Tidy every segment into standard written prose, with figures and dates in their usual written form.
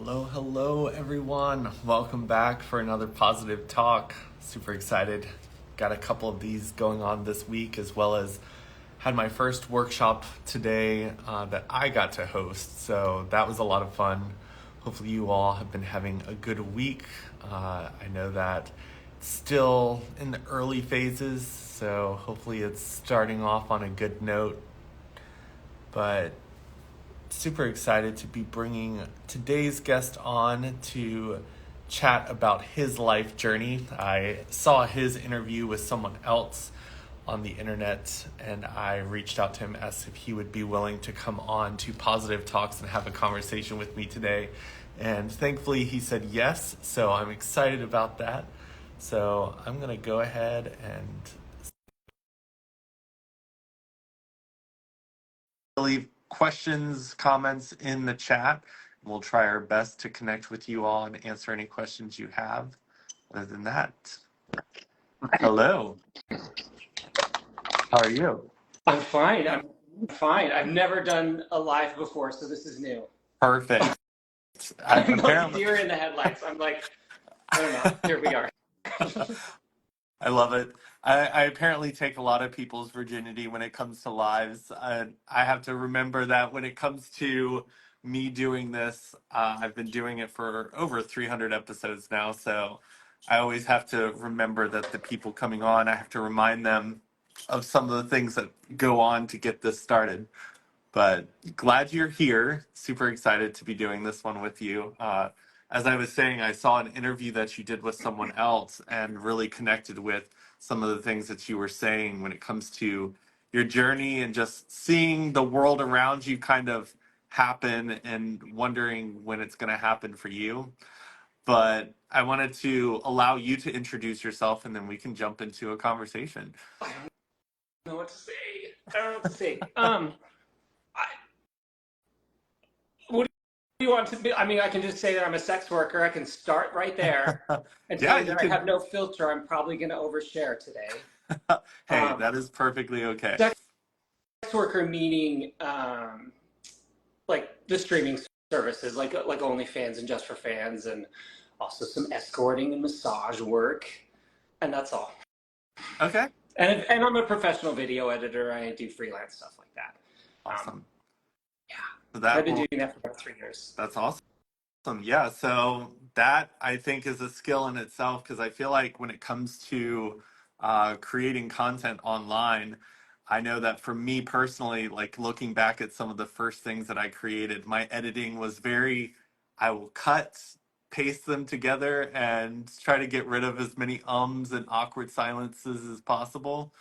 Hello, hello, everyone. Welcome back for another positive talk. Super excited. Got a couple of these going on this week, as well as had my first workshop today that I got to host. So that was a lot of fun. Hopefully, you all have been having a good week. I know that it's still in the early phases, so hopefully, it's starting off on a good note. But super excited to be bringing today's guest on to chat about his life journey. I saw his interview with someone else on the internet, and I reached out to him, asked if he would be willing to come on to Positive Talks and have a conversation with me today. And thankfully he said yes, so I'm excited about that. So I'm going to go ahead and leave questions, comments in the chat. We'll try our best to connect with you all and answer any questions you have. Other than that, hello. How are you? I'm fine. I'm fine. I've never done a live before, so this is new. Perfect. I'm like Apparently, deer in the headlights. I'm like, I don't know. Here we are. I love it. I apparently take a lot of people's virginity when it comes to lives. I have to remember that when it comes to me doing this, I've been doing it for over 300 episodes now. So I always have to remember that the people coming on, I have to remind them of some of the things that go on to get this started. But glad you're here. Super excited to be doing this one with you. As I was saying, I saw an interview that you did with someone else and really connected with some of the things that you were saying when it comes to your journey and just seeing the world around you kind of happen and wondering when it's going to happen for you. But I wanted to allow you to introduce yourself and then we can jump into a conversation. I don't know what to say. I don't know what to say. What do you want to be? I mean, I can just say that I'm a sex worker. I can start right there and tell Yeah, you you that I can. have no filter. I'm probably going to overshare today. Hey, Um, that is perfectly okay. Sex worker meaning like the streaming services, like OnlyFans and Just for Fans, and also some escorting and massage work, and that's all. Okay. And I'm a professional video editor. I do freelance stuff like that. Awesome. Yeah, So I've been doing that for about 3 years. that's awesome. Yeah. So that I think is a skill in itself because I feel like when it comes to creating content online, I know that for me personally, like looking back at some of the first things that I created, my editing was very, I will cut, paste them together and try to get rid of as many ums and awkward silences as possible.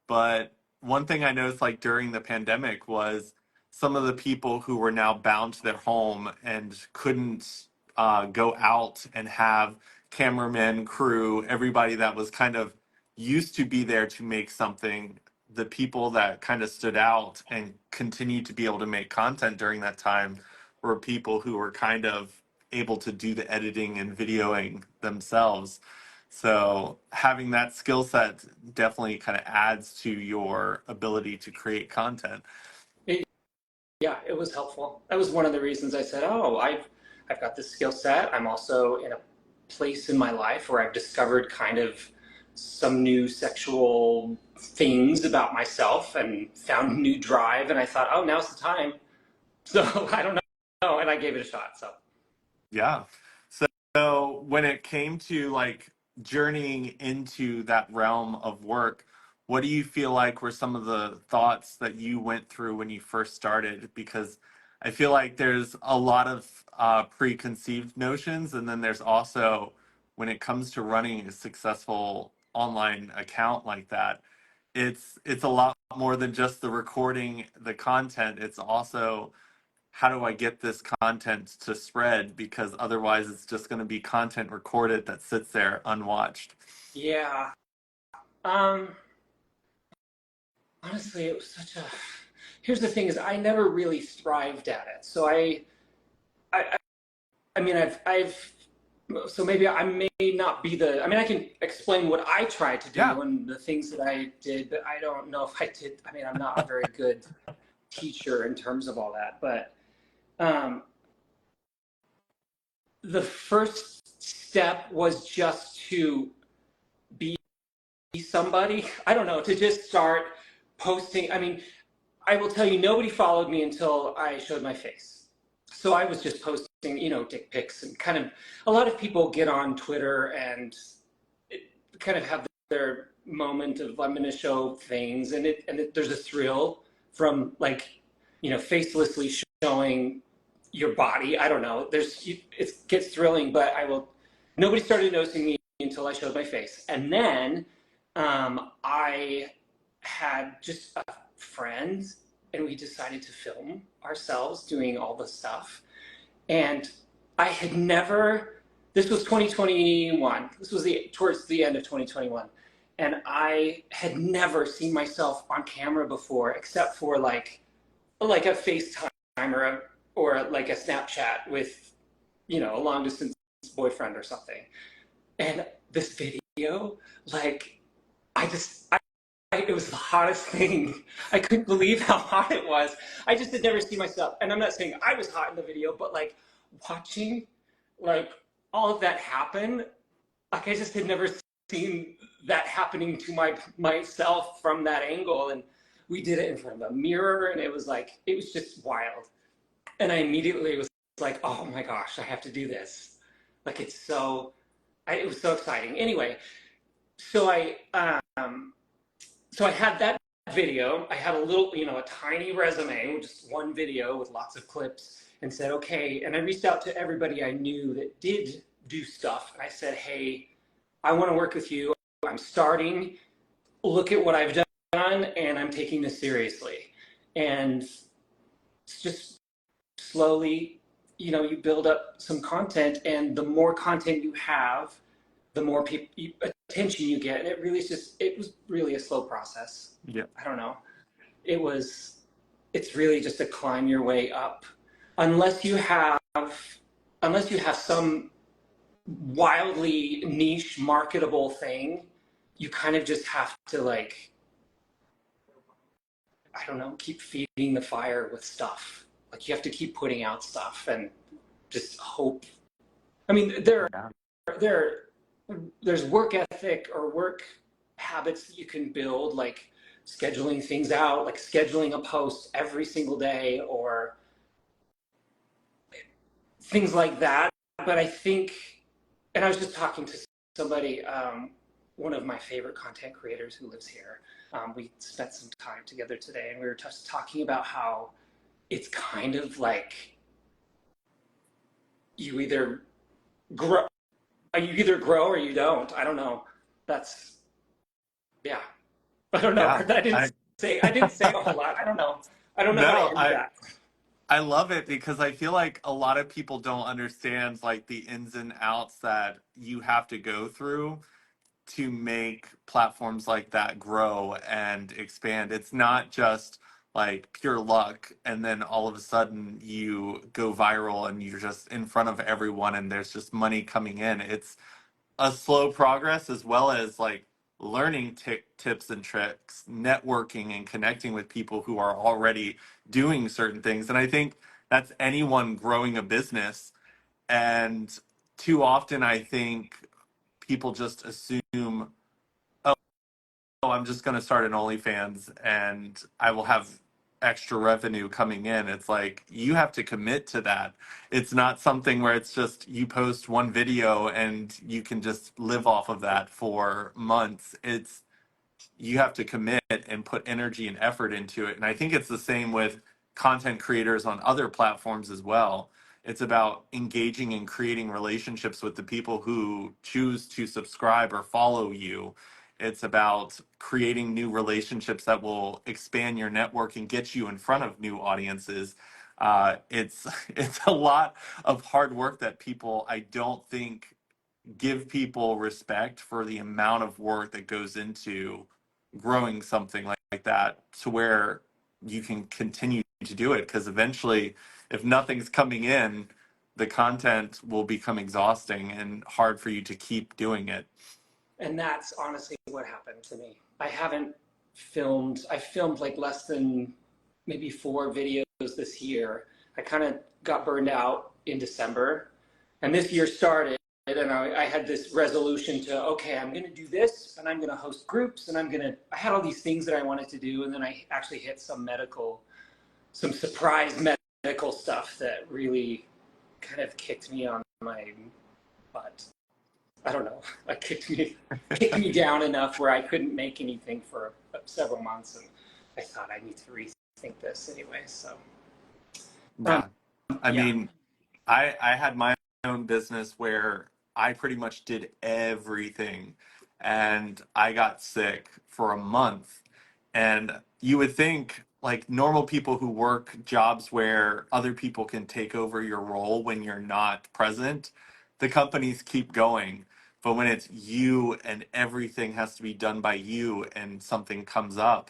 But one thing I noticed, like during the pandemic, was some of the people who were now bound to their home and couldn't go out and have cameramen, crew, everybody that was kind of used to be there to make something. The people that kind of stood out and continued to be able to make content during that time were people who were kind of able to do the editing and videoing themselves. So having that skill set definitely kind of adds to your ability to create content. It, yeah, it was helpful. That was one of the reasons I said, "Oh, I've got this skill set. I'm also in a place in my life where I've discovered kind of some new sexual things about myself and found new drive." And I thought, "Oh, now's the time." So I don't know, and I gave it a shot. So Yeah. So when it came to like journeying into that realm of work, what do you feel like were some of the thoughts that you went through when you first started? Because I feel like there's a lot of preconceived notions, and then there's also when it comes to running a successful online account like that, it's a lot more than just the recording the content. It's also how do I get this content to spread? Because otherwise, it's just going to be content recorded that sits there unwatched. yeah, honestly, it was such a. Here's the thing: is I never really strived at it. So I, I mean, so maybe I may not be the. I mean, I can explain what I tried to Yeah. do and the things that I did, but I don't know if I did. I mean, I'm not a very good teacher in terms of all that, but um, the first step was just to be somebody. I don't know, to just start posting. I mean, I will tell you, nobody followed me until I showed my face. So I was just posting, dick pics, and kind of, a lot of people get on Twitter and kind of have their moment of, I'm going to show things, and there's a thrill from, like, facelessly showing your body. I don't know. It gets thrilling, but nobody started noticing me until I showed my face. And then I had just a friend, and we decided to film ourselves doing all the stuff. And I had never, this was 2021. This was towards the end of 2021. And I had never seen myself on camera before, except for like a FaceTime or like a Snapchat with, a long distance boyfriend or something. And this video, like, it was the hottest thing. I couldn't believe how hot it was. I just had never seen myself. And I'm not saying I was hot in the video, but like watching like all of that happen, like I just had never seen that happening to myself from that angle. And we did it in front of a mirror, and it was just wild. And I immediately was like, oh my gosh, I have to do this. Like, it was so exciting. Anyway, so I had that video. I had a little, a tiny resume with just one video with lots of clips, and said, okay. And I reached out to everybody I knew that did do stuff. And I said, hey, I want to work with you. I'm starting. Look at what I've done, and I'm taking this seriously. And it's just slowly, you build up some content, and the more content you have, the more attention you get. And it was really a slow process. Yeah. I don't know. It's really just to climb your way up. Unless you have some wildly niche marketable thing, you kind of just have to, like, I don't know, keep feeding the fire with stuff. Like, you have to keep putting out stuff and just hope. I mean, there's work ethic or work habits that you can build, like scheduling things out, like scheduling a post every single day, or things like that. But I think, and I was just talking to somebody, one of my favorite content creators who lives here. We spent some time together today, and we were just talking about how it's kind of like you either grow or you don't. I don't know. Yeah. I don't know. Yeah. I didn't say a whole lot. I don't know. I don't know how to No, end that. I love it because I feel like a lot of people don't understand like the ins and outs that you have to go through to make platforms like that grow and expand. It's not just like pure luck and then all of a sudden you go viral and you're just in front of everyone and there's just money coming in. It's a slow progress as well as like learning tips and tricks, networking and connecting with people who are already doing certain things. And I think that's anyone growing a business. And too often, I think people just assume, oh, I'm just going to start an OnlyFans and I will have extra revenue coming in. It's like you have to commit to that. It's not something where it's just you post one video and you can just live off of that for months. It's you have to commit and put energy and effort into it. And I think it's the same with content creators on other platforms as well. It's about engaging and creating relationships with the people who choose to subscribe or follow you. It's about creating new relationships that will expand your network and get you in front of new audiences. It's it's a lot of hard work that people I don't think give people respect for the amount of work that goes into growing something like that to where you can continue to do it because eventually if nothing's coming in the content will become exhausting and hard for you to keep doing it. And that's honestly what happened to me. I filmed like less than maybe 4 videos this year. I kind of got burned out in December, And this year started, and I had this resolution to, okay, I'm going to do this, and I'm going to host groups, and I had all these things that I wanted to do, and then I actually hit some surprise medical stuff that really kind of kicked me on my butt. I don't know, like kicked me down enough where I couldn't make anything for several months, and I thought I need to rethink this anyway. So, Yeah. I yeah. mean, I had my own business where I pretty much did everything, and I got sick for a month. And you would think like normal people who work jobs where other people can take over your role when you're not present, the companies keep going. But when it's you and everything has to be done by you and something comes up,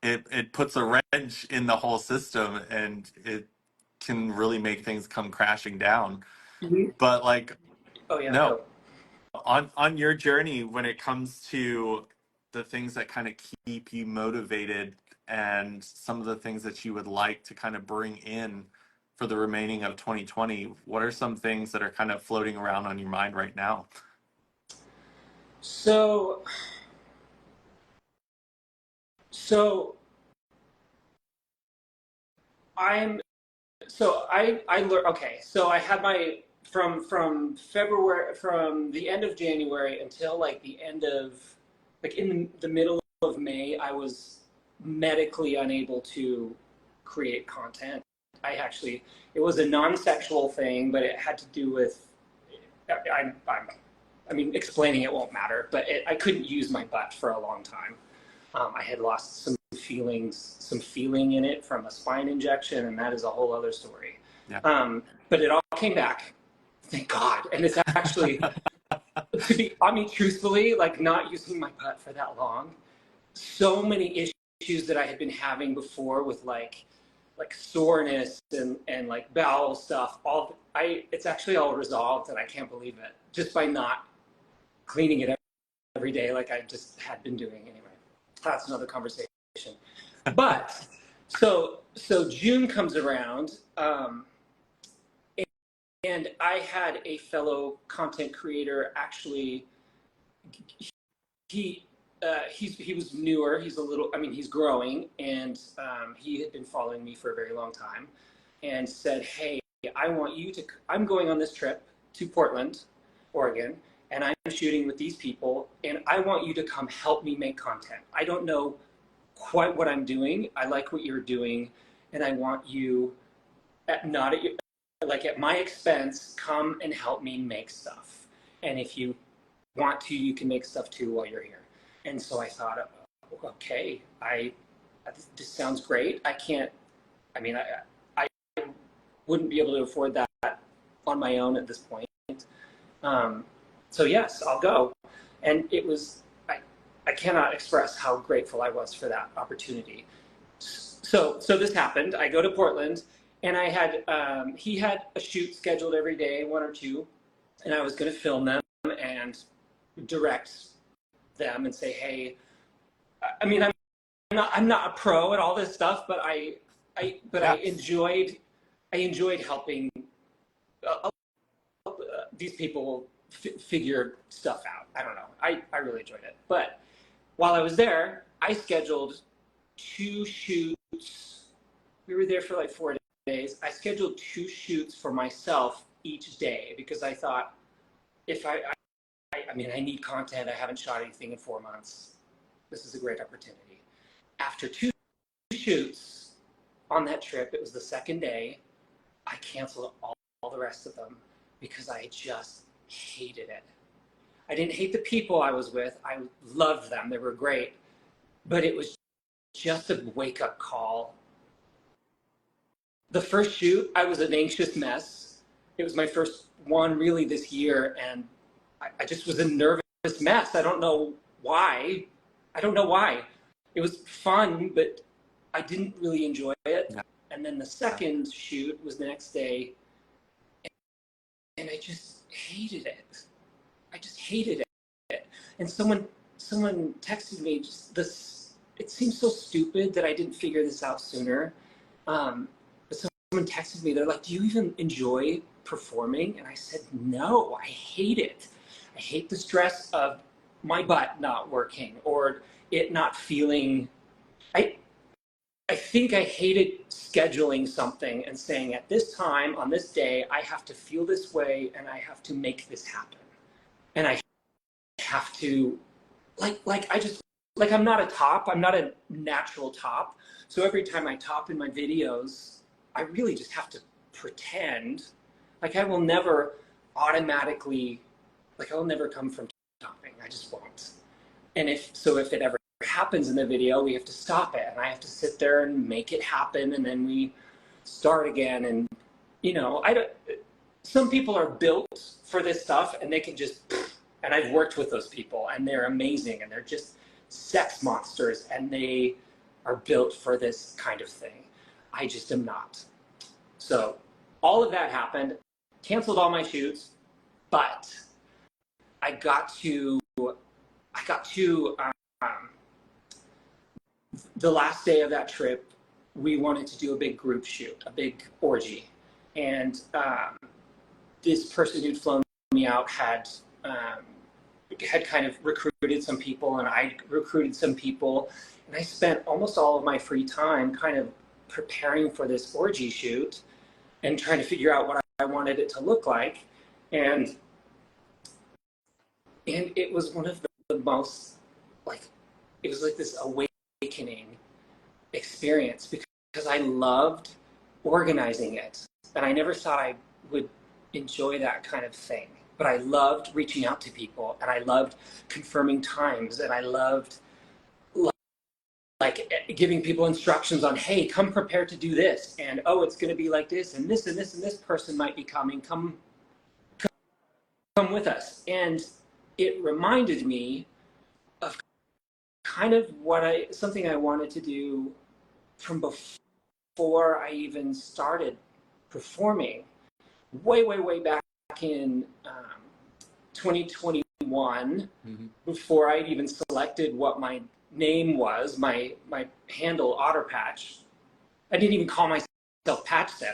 it puts a wrench in the whole system, and it can really make things come crashing down. Mhm. But like, Oh yeah, no, go. on your journey when it comes to the things that kind of keep you motivated and some of the things that you would like to kind of bring in for the remaining of 2020, what are some things that are kind of floating around on your mind right now? So, so I'm I learned. Okay, so I had my from February, from the end of January until like the end of, like in the middle of May, I was medically unable to create content. It was a non-sexual thing, but it had to do with, I mean, explaining it won't matter, but I couldn't use my butt for a long time. I had lost some feeling in it from a spine injection, and that is a whole other story. Yeah. But it all came back, thank God. And it's actually, I mean, truthfully, like not using my butt for that long, so many issues that I had been having before with like soreness and like bowel stuff. It's actually all resolved, and I can't believe it, just by not cleaning it every day like I just had been doing anyway. That's another conversation. But so June comes around, and I had a fellow content creator actually. He was newer. He's a little. I mean, he's growing, and he had been following me for a very long time, and said, "Hey, I want you to. I'm going on this trip to Portland, Oregon, and I'm shooting with these people, and I want you to come help me make content. I don't know quite what I'm doing. I like what you're doing, and I want you not at your, like at my expense, come and help me make stuff. And if you want to, you can make stuff too while you're here." And so I thought, okay, this sounds great. I mean, I wouldn't be able to afford that on my own at this point. So yes, I'll go. And it was, I cannot express how grateful I was for that opportunity. So this happened. I go to Portland, and he had a shoot scheduled every day, one or two, and I was going to film them and direct them and say, hey, I mean, I'm not a pro at all this stuff, but Yeah. I enjoyed helping these people figure stuff out. I don't know. I really enjoyed it. But while I was there, I scheduled 2 shoots. We were there for like 4 days. I scheduled 2 shoots for myself each day because I thought, if I mean, I need content. I haven't shot anything in 4 months. This is a great opportunity. After 2 shoots on that trip, it was the second day, I canceled all the rest of them because I just hated it. I didn't hate the people I was with. I loved them. They were great. But it was just a wake-up call. The first shoot, I was an anxious mess. It was my first one really this year, and I just was a nervous mess. I don't know why. It was fun, but I didn't really enjoy it. Yeah. And then the second shoot was the next day, and I just hated it. I just hated it. And someone texted me just this. It seems so stupid that I didn't figure this out sooner. But someone texted me, they're like, do you even enjoy performing? And I said, no, I hate it. I hate the stress of my butt not working or it not feeling, I think I hated scheduling something and saying at this time, on this day, I have to feel this way and I have to make this happen. And I have to, I'm not a top, I'm not a natural top. So every time I top in my videos, I really just have to pretend. Like I will never automatically, I will never come from topping. I just won't. And if it ever happens in the video, we have to stop it and I have to sit there and make it happen and then we start again. And some people are built for this stuff and they can just, and I've worked with those people and they're amazing and they're just sex monsters and they are built for this kind of thing. I just am not. So all of that happened, canceled all my shoots, but I got to the last day of that trip, we wanted to do a big group shoot, a big orgy. And this person who'd flown me out had kind of recruited some people and I recruited some people. And I spent almost all of my free time kind of preparing for this orgy shoot and trying to figure out what I wanted it to look like. And it was one of the most, it was like this awakening experience because I loved organizing it. And I never thought I would enjoy that kind of thing. But I loved reaching out to people and I loved confirming times and I loved giving people instructions on, hey, come prepared to do this. And, oh, it's going to be like this and this and this and this person might be coming. Come with us. And it reminded me of kind of something I wanted to do from before I even started performing, way back in 2021, before I'd even selected what my name was, my handle, Otterpatch. I didn't even call myself Patch then.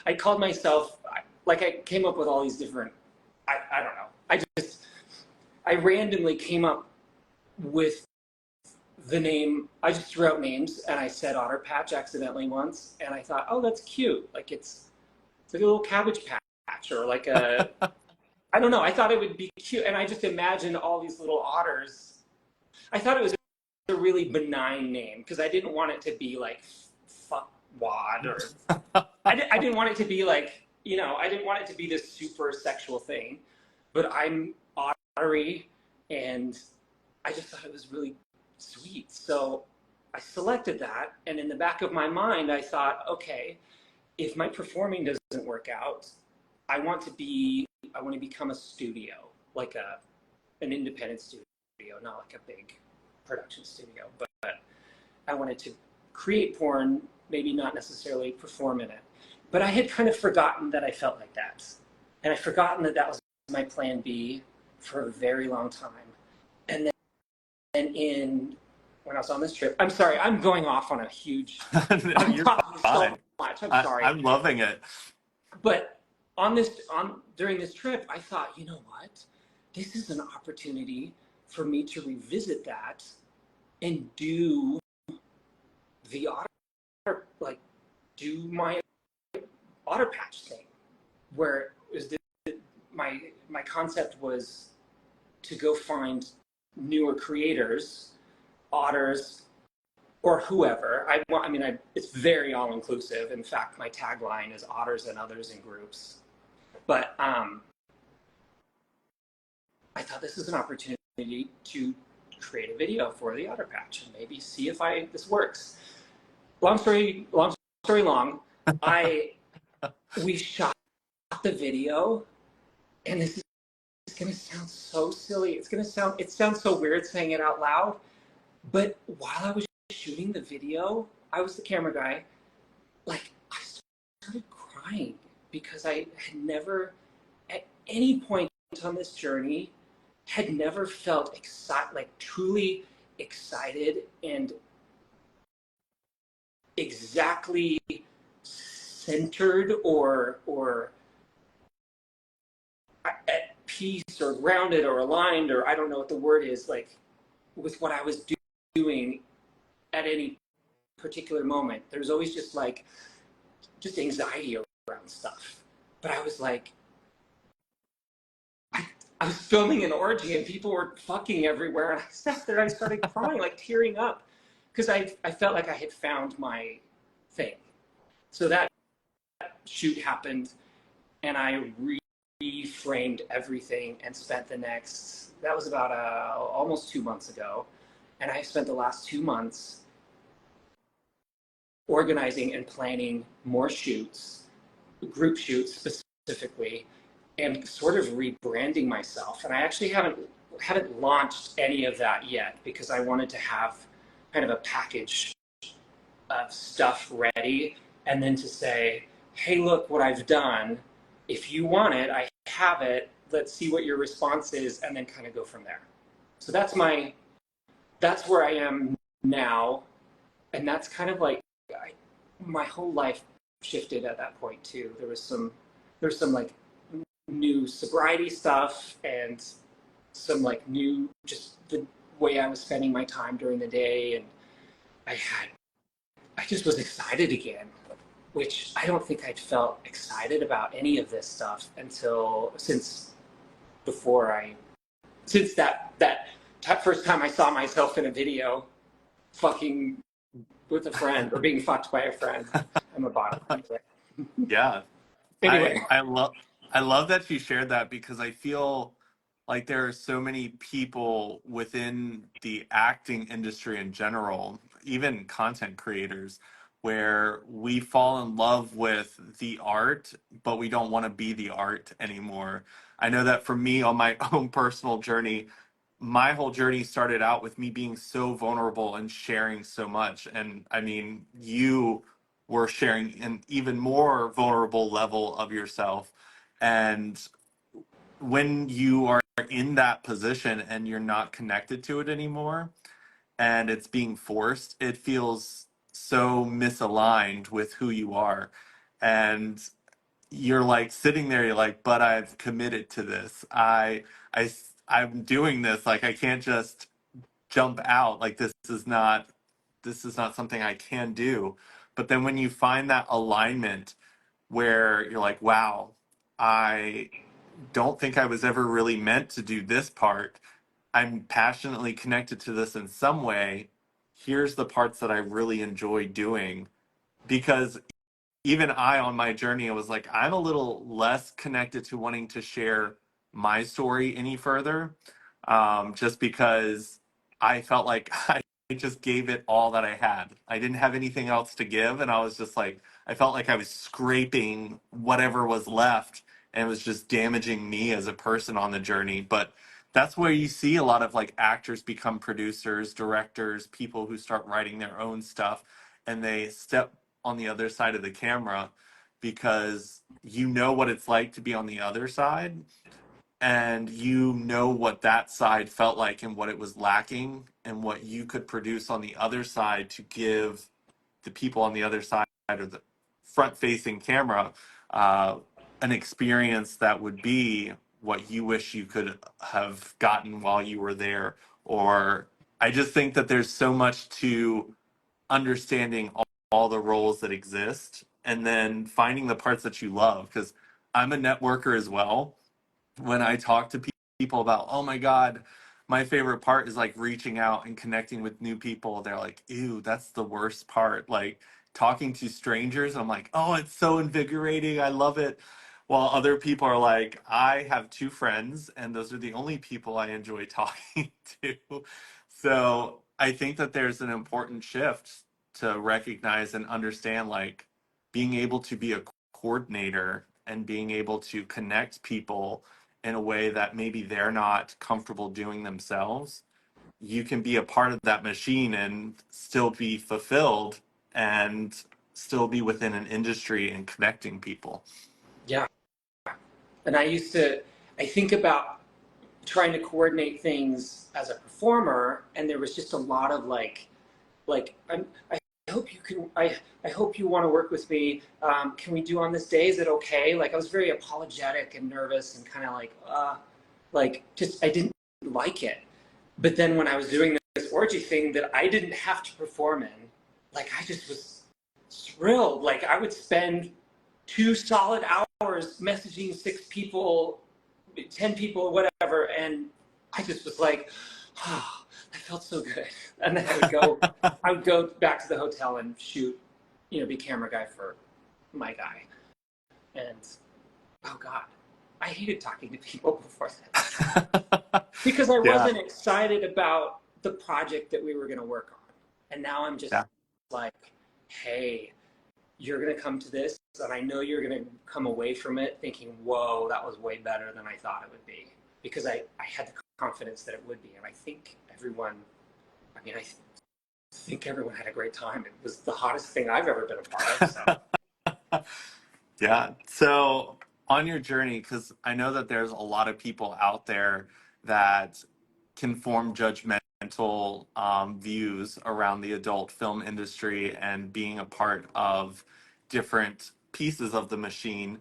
I called myself, I came up with all these different, I don't know. I randomly came up with the name. I just threw out names and I said Otterpatch accidentally once. And I thought, oh, that's cute. It's like a little Cabbage Patch or like a, I don't know. I thought it would be cute. And I just imagined all these little otters. I thought it was a really benign name because I didn't want it to be like fuck wad or I didn't want it to be like, I didn't want it to be this super sexual thing, but I'm ottery and I just thought it was really sweet. So I selected that. And in the back of my mind, I thought, okay, if my performing doesn't work out, I want to become a studio, like an independent studio, not like a big production studio, but I wanted to create porn, maybe not necessarily perform in it. But I had kind of forgotten that I felt like that. And I'd forgotten that was my plan B for a very long time. And then when I was on this trip, I'm sorry, I'm going off on a huge, No, you're fine. so much, I'm sorry. I'm loving it. But during this trip, I thought, you know what? This is an opportunity for me to revisit that and do the do my Otterpatch thing, where my concept was to go find newer creators, otters, or whoever. It's very all-inclusive. In fact, my tagline is otters and others in groups. But I thought this is an opportunity to create a video for the Otterpatch and maybe see if this works. Long story long, we shot the video, and this is going to sound so silly. It sounds so weird saying it out loud, but while I was shooting the video, I was the camera guy, I started crying because I had never, at any point on this journey, had never felt truly excited and exactly centered or at peace or grounded or aligned, or I don't know what the word is, like with what I was doing at any particular moment. There's always just anxiety around stuff. But I was like, I was filming an orgy and people were fucking everywhere, and I sat there and I started crying, like tearing up, because I felt like I had found my thing. So that shoot happened, and I reframed everything and spent the next, that was about almost 2 months ago, and I spent the last 2 months organizing and planning more shoots, group shoots specifically, and sort of rebranding myself. And I actually haven't launched any of that yet because I wanted to have kind of a package of stuff ready, and then to say, hey, look what I've done. If you want it, I have it. Let's see what your response is, and then kind of go from there. So that's where I am now, and that's kind of like my whole life shifted at that point too. There's some like new sobriety stuff and some like new, just the way I was spending my time during the day, and I just was excited again, which I don't think I'd felt excited about any of this stuff since that first time I saw myself in a video fucking with a friend or being fucked by a friend. I'm a bottom. Yeah. Anyway. I love that you shared that, because I feel like there are so many people within the acting industry in general, even content creators, where we fall in love with the art, but we don't want to be the art anymore. I know that for me on my own personal journey, my whole journey started out with me being so vulnerable and sharing so much. And I mean, you were sharing an even more vulnerable level of yourself. And when you are in that position and you're not connected to it anymore and it's being forced, it feels so misaligned with who you are. And you're like sitting there, you're like, but I've committed to this. I, I'm doing this. Like, I can't just jump out. Like, this is not something I can do. But then when you find that alignment where you're like, wow, I don't think I was ever really meant to do this part. I'm passionately connected to this in some way. Here's the parts that I really enjoy doing. Because even I, on my journey, I was like, I'm a little less connected to wanting to share my story any further, just because I felt like I just gave it all that I had. I didn't have anything else to give, and I was just like, I felt like I was scraping whatever was left, and it was just damaging me as a person on the journey. But that's where you see a lot of like actors become producers, directors, people who start writing their own stuff, and they step on the other side of the camera, because you know what it's like to be on the other side, and you know what that side felt like and what it was lacking and what you could produce on the other side to give the people on the other side, or the front facing camera, uh, an experience that would be what you wish you could have gotten while you were there. Or I just think that there's so much to understanding all the roles that exist, and then finding the parts that you love. Because I'm a networker as well. When I talk to people about, oh my God, my favorite part is like reaching out and connecting with new people, they're like, ew, that's the worst part. Like talking to strangers, I'm like, oh, it's so invigorating. I love it. While other people are like, I have two friends, and those are the only people I enjoy talking to. So I think that there's an important shift to recognize and understand, like being able to be a coordinator and being able to connect people in a way that maybe they're not comfortable doing themselves. You can be a part of that machine and still be fulfilled and still be within an industry and connecting people. Yeah. And I think about trying to coordinate things as a performer, and there was just a lot of like I hope you can, I hope you want to work with me. Can we do on this day? Is it okay? Like I was very apologetic and nervous and kind of like just, I didn't like it. But then when I was doing this orgy thing that I didn't have to perform in, like I just was thrilled. Like I would spend 2 solid hours messaging 6 people, 10 people, whatever, and I just was like, oh, I felt so good. And then I would go back to the hotel and shoot, be camera guy for my guy. And oh God, I hated talking to people before that because I Yeah. wasn't excited about the project that we were going to work on. And now I'm just like, hey, you're going to come to this, and I know you're going to come away from it thinking, whoa, that was way better than I thought it would be. Because I had the confidence that it would be. And I think everyone had a great time. It was the hottest thing I've ever been a part of. So. Yeah. So on your journey, because I know that there's a lot of people out there that can form judgmental views around the adult film industry and being a part of different pieces of the machine.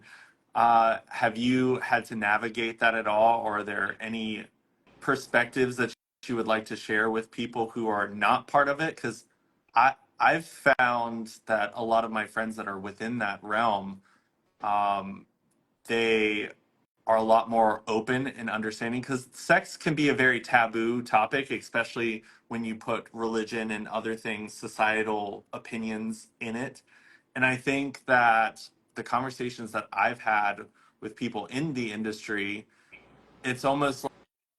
Have you had to navigate that at all, or are there any perspectives that you would like to share with people who are not part of it? Because I've found that a lot of my friends that are within that realm, um, they are a lot more open and understanding because sex can be a very taboo topic, especially when you put religion and other things, societal opinions in it. And I think that the conversations that I've had with people in the industry, it's almost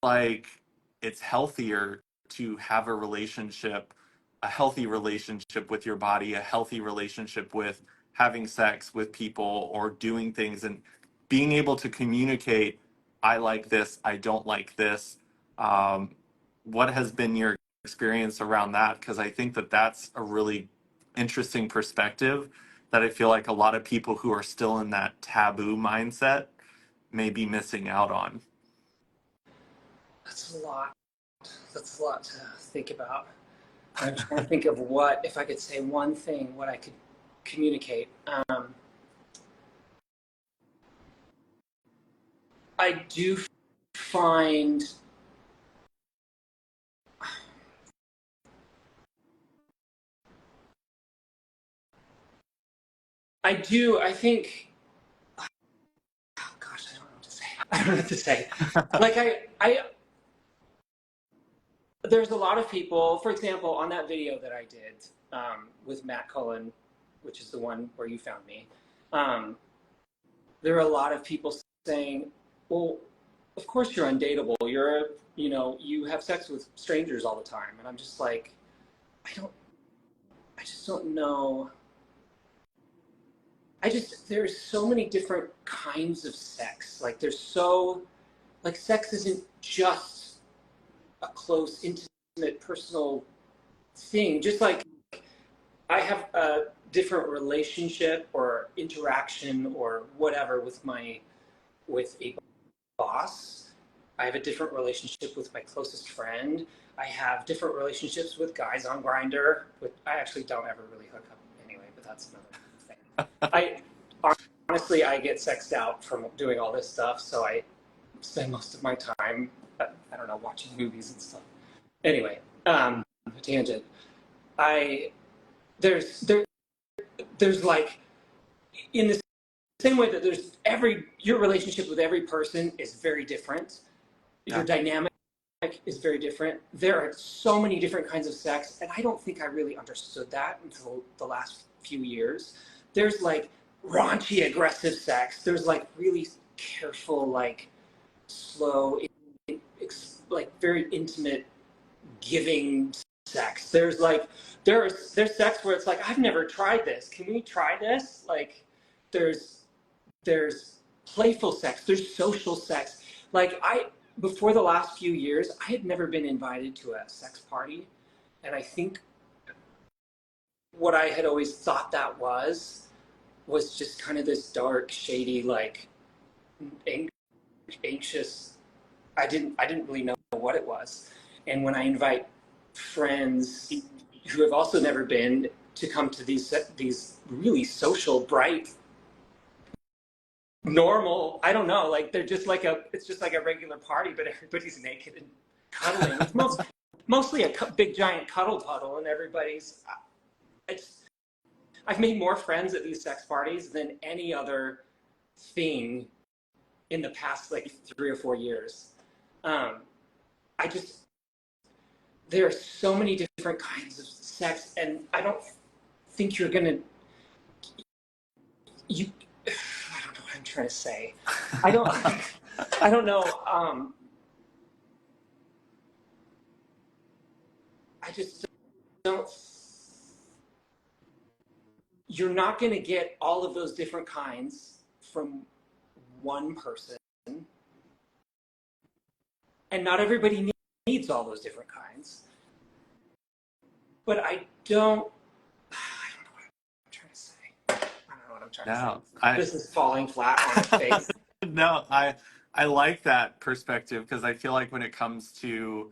like it's healthier to have a healthy relationship with your body, a healthy relationship with having sex with people or doing things and being able to communicate, I like this, I don't like this. Um, what has been your experience around that? Because I think that that's a really interesting perspective that I feel like a lot of people who are still in that taboo mindset may be missing out on. That's a lot. That's a lot to think about. I'm trying to think of if I could say one thing, what I could communicate. I do find I think, oh gosh, I don't know what to say. I don't know what to say. Like there's a lot of people, for example, on that video that I did with Matt Cullen, which is the one where you found me, there are a lot of people saying, well, of course you're undateable. You have sex with strangers all the time. And I'm just like, I just don't know. There's so many different kinds of sex. Like sex isn't just a close, intimate, personal thing. Just like I have a different relationship or interaction or whatever with a boss. I have a different relationship with my closest friend. I have different relationships with guys on Grindr. I actually don't ever really hook up anyway, but that's another thing. I honestly, I get sexed out from doing all this stuff, so I spend most of my time, I don't know, watching movies and stuff. Anyway, tangent. I there's like in the same way that your relationship with every person is very different. Your dynamic is very different. There are so many different kinds of sex, and I don't think I really understood that until the last few years. There's like raunchy, aggressive sex. There's like really careful, like slow, like very intimate, giving sex. There's sex where it's like, I've never tried this. Can we try this? Like there's playful sex. There's social sex. Like before the last few years, I had never been invited to a sex party. And I think what I had always thought that was just kind of this dark, shady, like anxious. I didn't really know what it was. And when I invite friends who have also never been, to come to these really social, bright, normal, I don't know, like they're just like it's just like a regular party, but everybody's naked and cuddling. It's mostly a big giant cuddle puddle, and it's, I've made more friends at these sex parties than any other thing in the past like 3 or 4 years. I just, there are so many different kinds of sex, and I don't think you're gonna, you, I don't know what I'm trying to say. I don't, I don't know. I just don't, you're not gonna get all of those different kinds from one person, and not everybody needs all those different kinds. But I don't know what I'm trying to say. I don't know what I'm trying to say. No, This is falling flat on its face. no, I like that perspective because I feel like when it comes to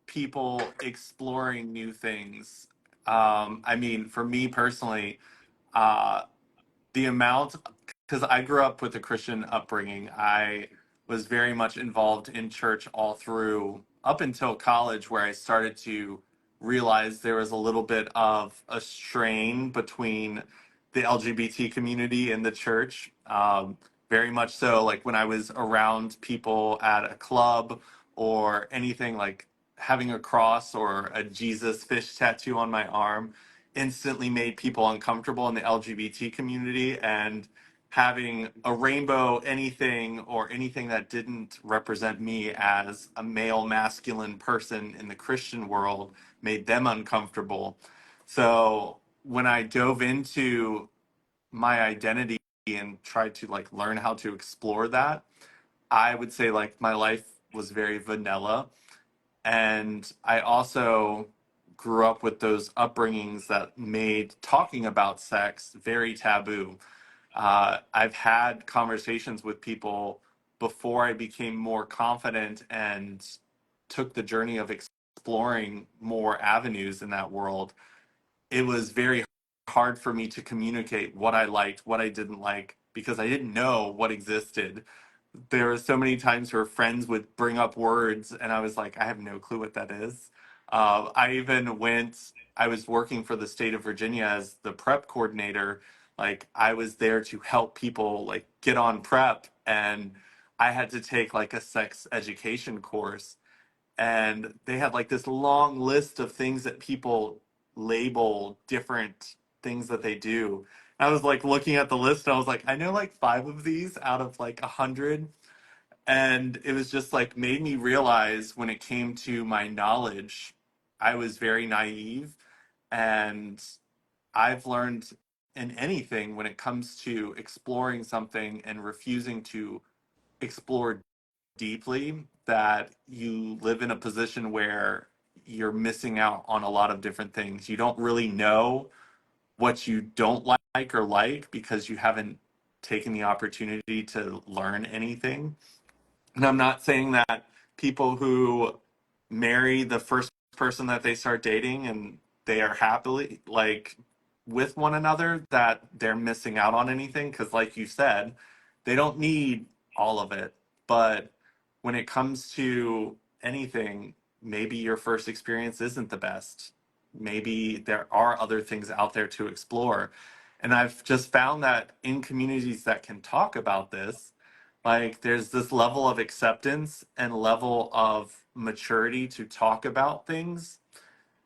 people exploring new things, I mean, for me personally, uh, the amount, because I grew up with a Christian upbringing. I was very much involved in church all through up until college, where I started to realize there was a little bit of a strain between the LGBT community and the church. Very much so, like when I was around people at a club or anything, like having a cross or a Jesus fish tattoo on my arm instantly made people uncomfortable in the LGBT community, and having a rainbow anything or anything that didn't represent me as a male masculine person in the Christian world made them uncomfortable. So when I dove into my identity and tried to like learn how to explore that, I would say like my life was very vanilla, and I also grew up with those upbringings that made talking about sex very taboo. I've had conversations with people before I became more confident and took the journey of exploring more avenues in that world. It was very hard for me to communicate what I liked, what I didn't like, because I didn't know what existed. There were so many times where friends would bring up words and I was like, I have no clue what that is. I was working for the state of Virginia as the prep coordinator. Like I was there to help people like get on prep, and I had to take like a sex education course, and they had like this long list of things that people label different things that they do. I was like looking at the list and I was like, I know like five of these out of like 100. And it was just like made me realize when it came to my knowledge, I was very naive. And I've learned in anything when it comes to exploring something and refusing to explore deeply, that you live in a position where you're missing out on a lot of different things. You don't really know what you don't like or like because you haven't taken the opportunity to learn anything. And I'm not saying that people who marry the first person that they start dating and they are happily like with one another, that they're missing out on anything, because like you said, they don't need all of it. But when it comes to anything, maybe your first experience isn't the best. Maybe there are other things out there to explore. And I've just found that in communities that can talk about this, like there's this level of acceptance and level of maturity to talk about things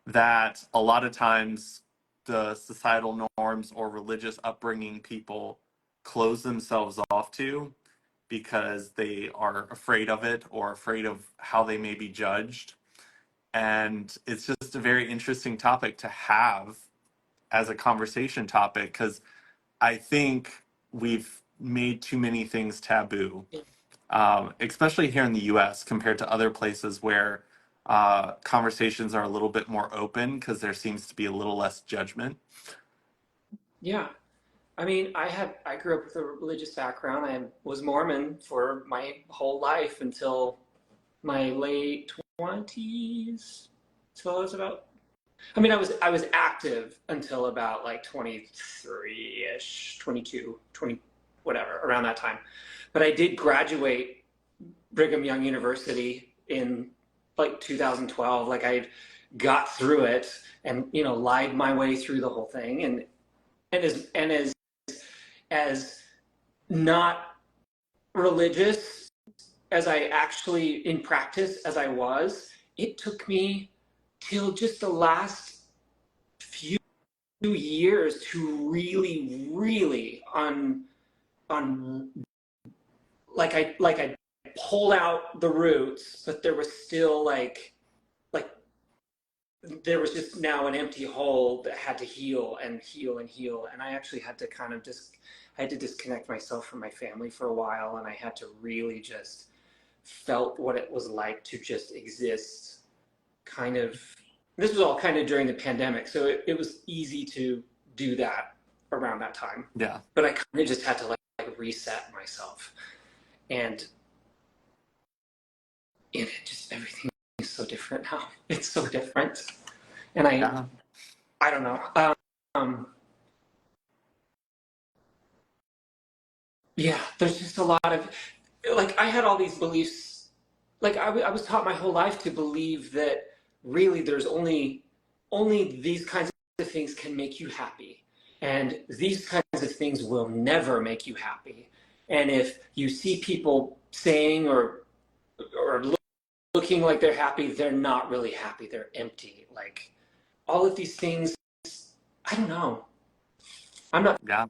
that a lot of times the societal norms or religious upbringing people close themselves off to, because they are afraid of it or afraid of how they may be judged. And it's just a very interesting topic to have as a conversation topic, because I think we've made too many things taboo, especially here in the US compared to other places where conversations are a little bit more open because there seems to be a little less judgment. Yeah. I mean, I grew up with a religious background. I was Mormon for my whole life until my late 20s. Till I was about I mean, I was active until about like 23-ish, 22, 20, whatever, around that time. But I did graduate Brigham Young University in like 2012. Like I got through it and lied my way through the whole thing, and as not religious as I actually in practice as I was, it took me till just the last few years to really, really on like I pulled out the roots, but there was still like there was just now an empty hole that had to heal and heal and heal. And I actually had to kind of just I had to disconnect myself from my family for a while, and I had to really just felt what it was like to just exist. Kind of, this was all kind of during the pandemic, so it was easy to do that around that time. Yeah. But I kind of just had to like reset myself, and it just everything is so different now. It's so different, and I Yeah. I don't know. Um, yeah, there's just a lot of like I had all these beliefs. Like I was taught my whole life to believe that really there's only these kinds of things can make you happy, and these kinds of things will never make you happy. And if you see people saying or looking like they're happy, they're not really happy. They're empty. Like all of these things, I don't know. I'm not Yeah.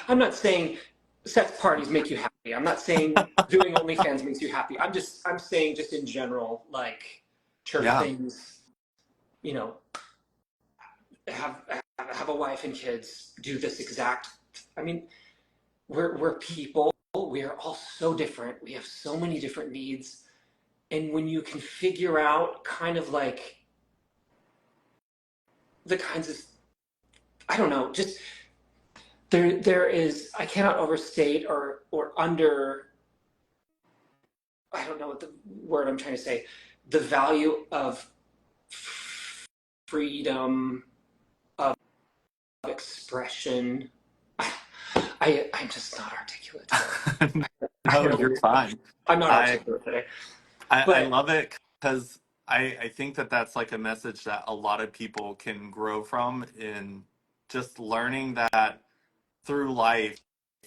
I'm not saying sex parties make you happy. I'm not saying doing OnlyFans makes you happy. I'm saying just in general, like church Yeah. things, you know, have have a wife and kids, do this exact. I mean, we're people. We are all so different. We have so many different needs, and when you can figure out kind of like the kinds of I don't know, just there is I cannot overstate or under I don't know what the word I'm trying to say, the value of freedom of expression. I'm just not articulate today. I No, you're really, fine. I'm not I articulate today. I But love it because I think that that's like a message that a lot of people can grow from in just learning that through life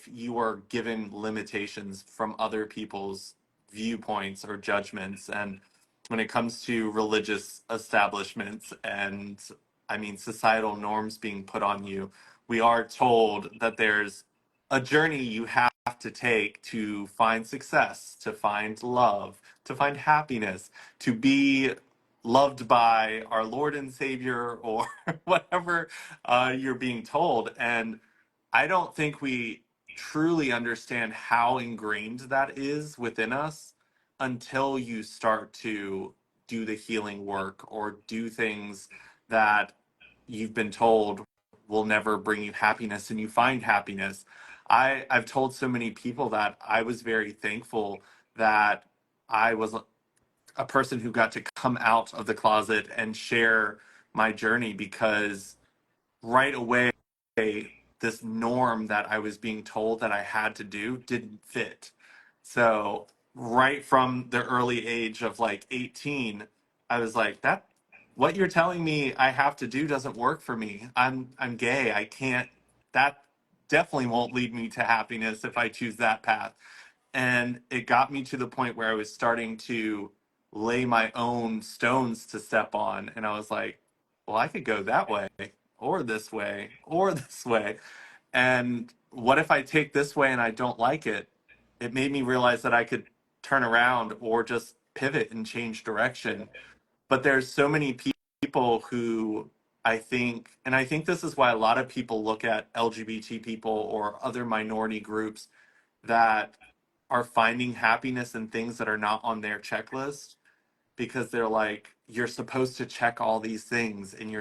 you are given limitations from other people's viewpoints or judgments. And when it comes to religious establishments and I mean societal norms being put on you, we are told that there's a journey you have to take to find success, to find love, to find happiness, to be loved by our Lord and Savior, or whatever you're being told. And I don't think we truly understand how ingrained that is within us until you start to do the healing work or do things that you've been told will never bring you happiness and you find happiness. I've told so many people that I was very thankful that I was a person who got to come out of the closet and share my journey, because right away this norm that I was being told that I had to do didn't fit. So right from the early age of like 18, I was like, that what you're telling me I have to do doesn't work for me. I'm gay. I can't that definitely won't lead me to happiness if I choose that path. And it got me to the point where I was starting to lay my own stones to step on. And I was like, well, I could go that way or this way or this way. And what if I take this way and I don't like it? It made me realize that I could turn around or just pivot and change direction. But there's so many people who I think this is why a lot of people look at LGBT people or other minority groups that are finding happiness in things that are not on their checklist, because they're like, you're supposed to check all these things and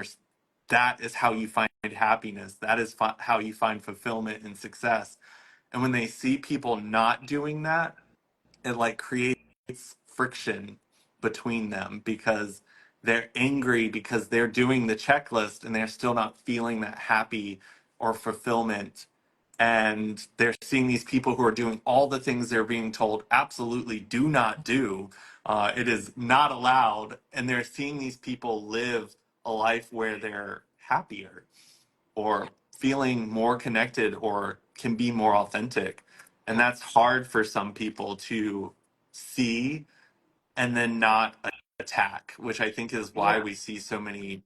that is how you find happiness, that is how you find fulfillment and success. And when they see people not doing that, it like creates friction between them, because they're angry because they're doing the checklist and they're still not feeling that happy or fulfillment. And they're seeing these people who are doing all the things they're being told absolutely do not do. It is not allowed. And they're seeing these people live a life where they're happier or feeling more connected or can be more authentic. And that's hard for some people to see and then not attack, which I think is why Yeah, we see so many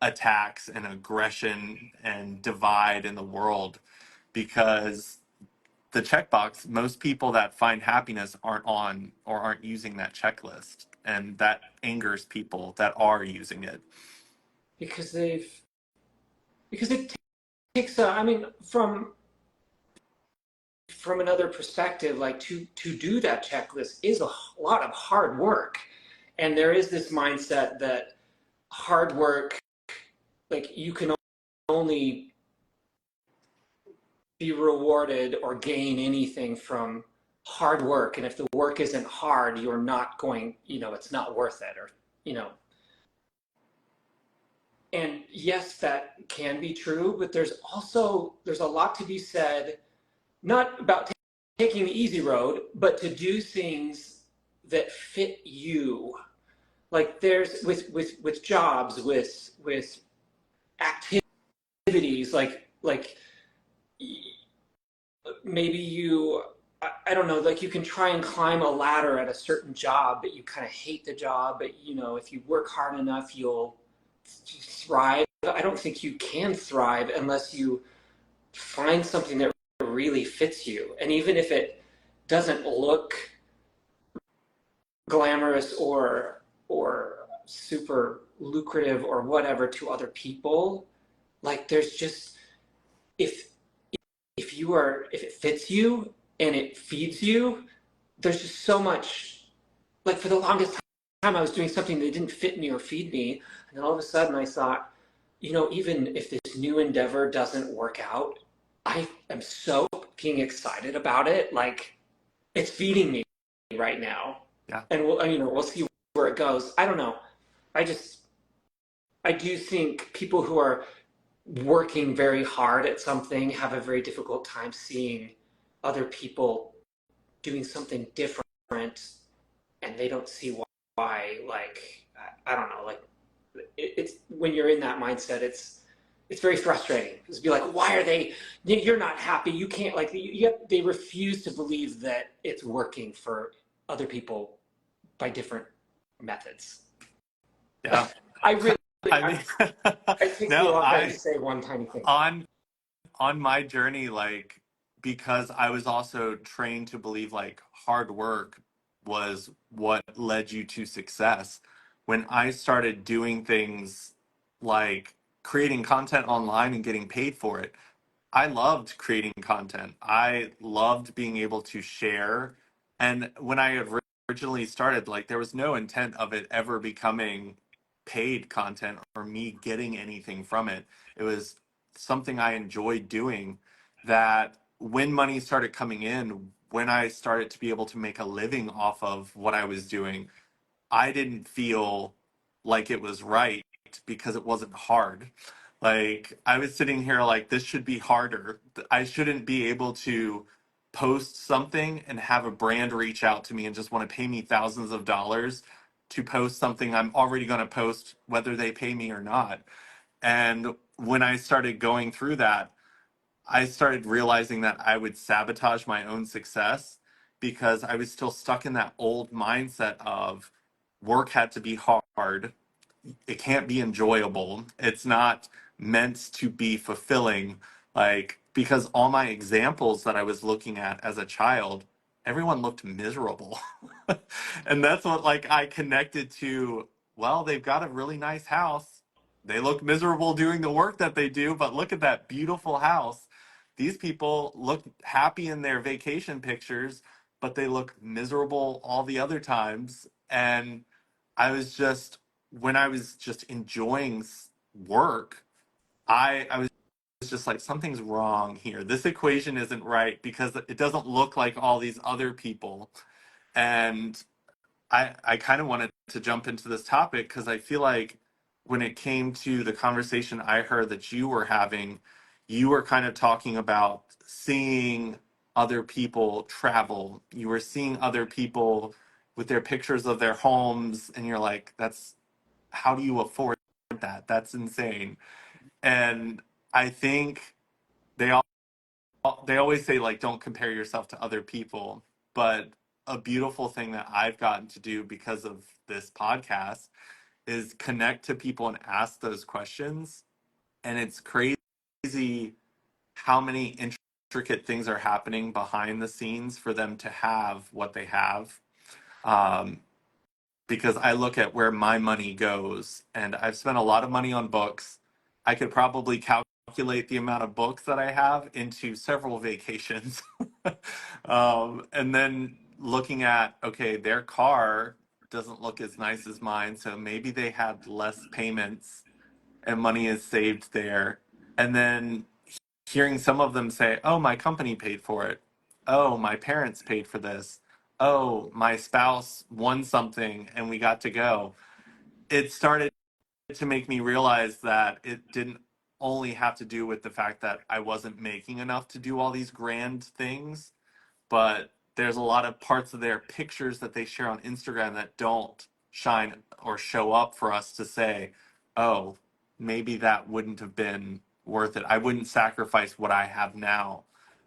attacks and aggression and divide in the world, because the checkbox, most people that find happiness aren't on or aren't using that checklist. And that angers people that are using it. because because it takes I mean, from another perspective, like to do that checklist is a lot of hard work, and there is this mindset that hard work, like you can only be rewarded or gain anything from hard work, and if the work isn't hard, you're not going, it's not worth it, or you know and yes, that can be true, but there's a lot to be said, not about taking the easy road, but to do things that fit you. Like there's with jobs, with activities, like maybe I don't know, like you can try and climb a ladder at a certain job, but you kind of hate the job. But if you work hard enough, you'll thrive. I don't think you can thrive unless you find something that really fits you. And even if it doesn't look glamorous or super lucrative or whatever to other people, like there's just, if if it fits you and it feeds you, there's just so much. Like for the longest time I was doing something that didn't fit me or feed me, and then all of a sudden I thought, even if this new endeavor doesn't work out, I am so fucking excited about it. Like it's feeding me right now, Yeah. and we'll see where it goes. I don't know. I just I do think people who are working very hard at something have a very difficult time seeing other people doing something different, and they don't see why. Like I don't know. Like it's when you're in that mindset, it's very frustrating. It's be like, why are they? You're not happy. You can't, like they refuse to believe that it's working for other people by different methods. Yeah. I really, I I, mean, it takes me a no, long time to say one tiny thing. on my journey, like, because I was also trained to believe like hard work was what led you to success. When I started doing things like creating content online and getting paid for it, I loved creating content. I loved being able to share. And when I originally started, like, there was no intent of it ever becoming paid content or me getting anything from it. It was something I enjoyed doing, that when money started coming in, when I started to be able to make a living off of what I was doing, I didn't feel like it was right because it wasn't hard. Like, I was sitting here like, this should be harder. I shouldn't be able to post something and have a brand reach out to me and just want to pay me thousands of dollars to post something I'm already going to post, whether they pay me or not. And when I started going through that, I started realizing that I would sabotage my own success because I was still stuck in that old mindset of work had to be hard. It can't be enjoyable. It's not meant to be fulfilling. Like, because all my examples that I was looking at as a child, everyone looked miserable. And that's what, like, I connected to. Well, they've got a really nice house. They look miserable doing the work that they do, but look at that beautiful house. These people look happy in their vacation pictures, but they look miserable all the other times. And I was just, when I was just enjoying work, I was just like, something's wrong here. This equation isn't right because it doesn't look like all these other people. And I kind of wanted to jump into this topic because I feel like when it came to the conversation I heard that you were having, you were kind of talking about seeing other people travel. You were seeing other people with their pictures of their homes, and you're like, that's how do you afford that? That's insane. And I think they they always say like don't compare yourself to other people, but a beautiful thing that I've gotten to do because of this podcast is connect to people and ask those questions. And it's crazy how many intricate things are happening behind the scenes for them to have what they have. Um, because I look at where my money goes, and I've spent a lot of money on books. I could probably calculate the amount of books that I have into several vacations. And then looking at, okay, their car doesn't look as nice as mine, so maybe they had less payments and money is saved there. And then hearing some of them say, oh, my company paid for it. Oh, my parents paid for this. Oh, my spouse won something and we got to go. It started to make me realize that it didn't only have to do with the fact that I wasn't making enough to do all these grand things, but there's a lot of parts of their pictures that they share on Instagram that don't shine or show up for us to say, oh, maybe that wouldn't have been worth it. I wouldn't sacrifice what I have now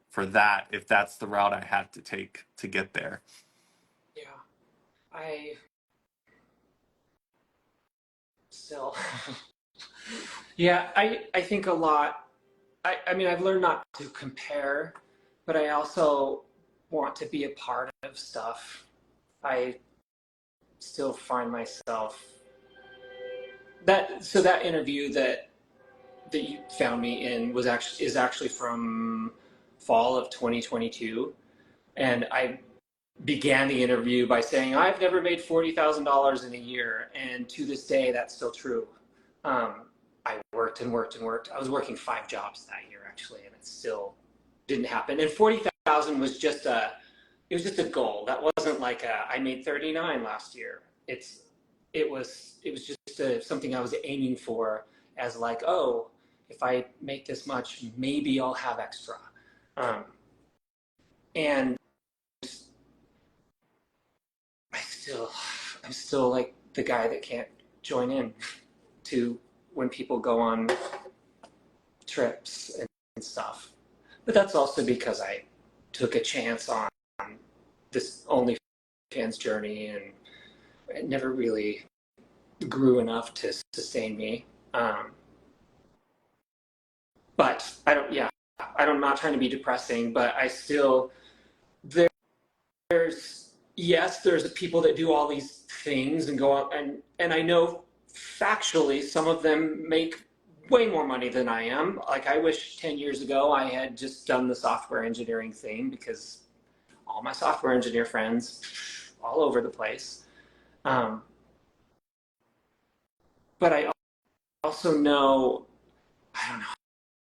for that if that's the route I had to take to get there. Yeah, I still, yeah, I think a lot. I mean, I've learned not to compare, but I also want to be a part of stuff. I still find myself that interview that you found me in is actually from fall of 2022, and I began the interview by saying I've never made $40,000 in a year, and to this day that's still true. I worked and worked and worked. I was working 5 jobs that year actually, and it still didn't happen. And 40,000 was just a goal. That wasn't like I made 39 last year. It was just something I was aiming for as like, oh, if I make this much, maybe I'll have extra. Um, and I still, I'm still like the guy that can't join in to when people go on trips and stuff. But that's also because I took a chance on this OnlyFans journey, and it never really grew enough to sustain me. But I don't, yeah, I'm not trying to be depressing, but I still, there's people that do all these things and go on, and I know factually some of them make way more money than I am. Like I wish 10 years ago I had just done the software engineering thing, because all my software engineer friends all over the place. Um, but I also know, I don't know,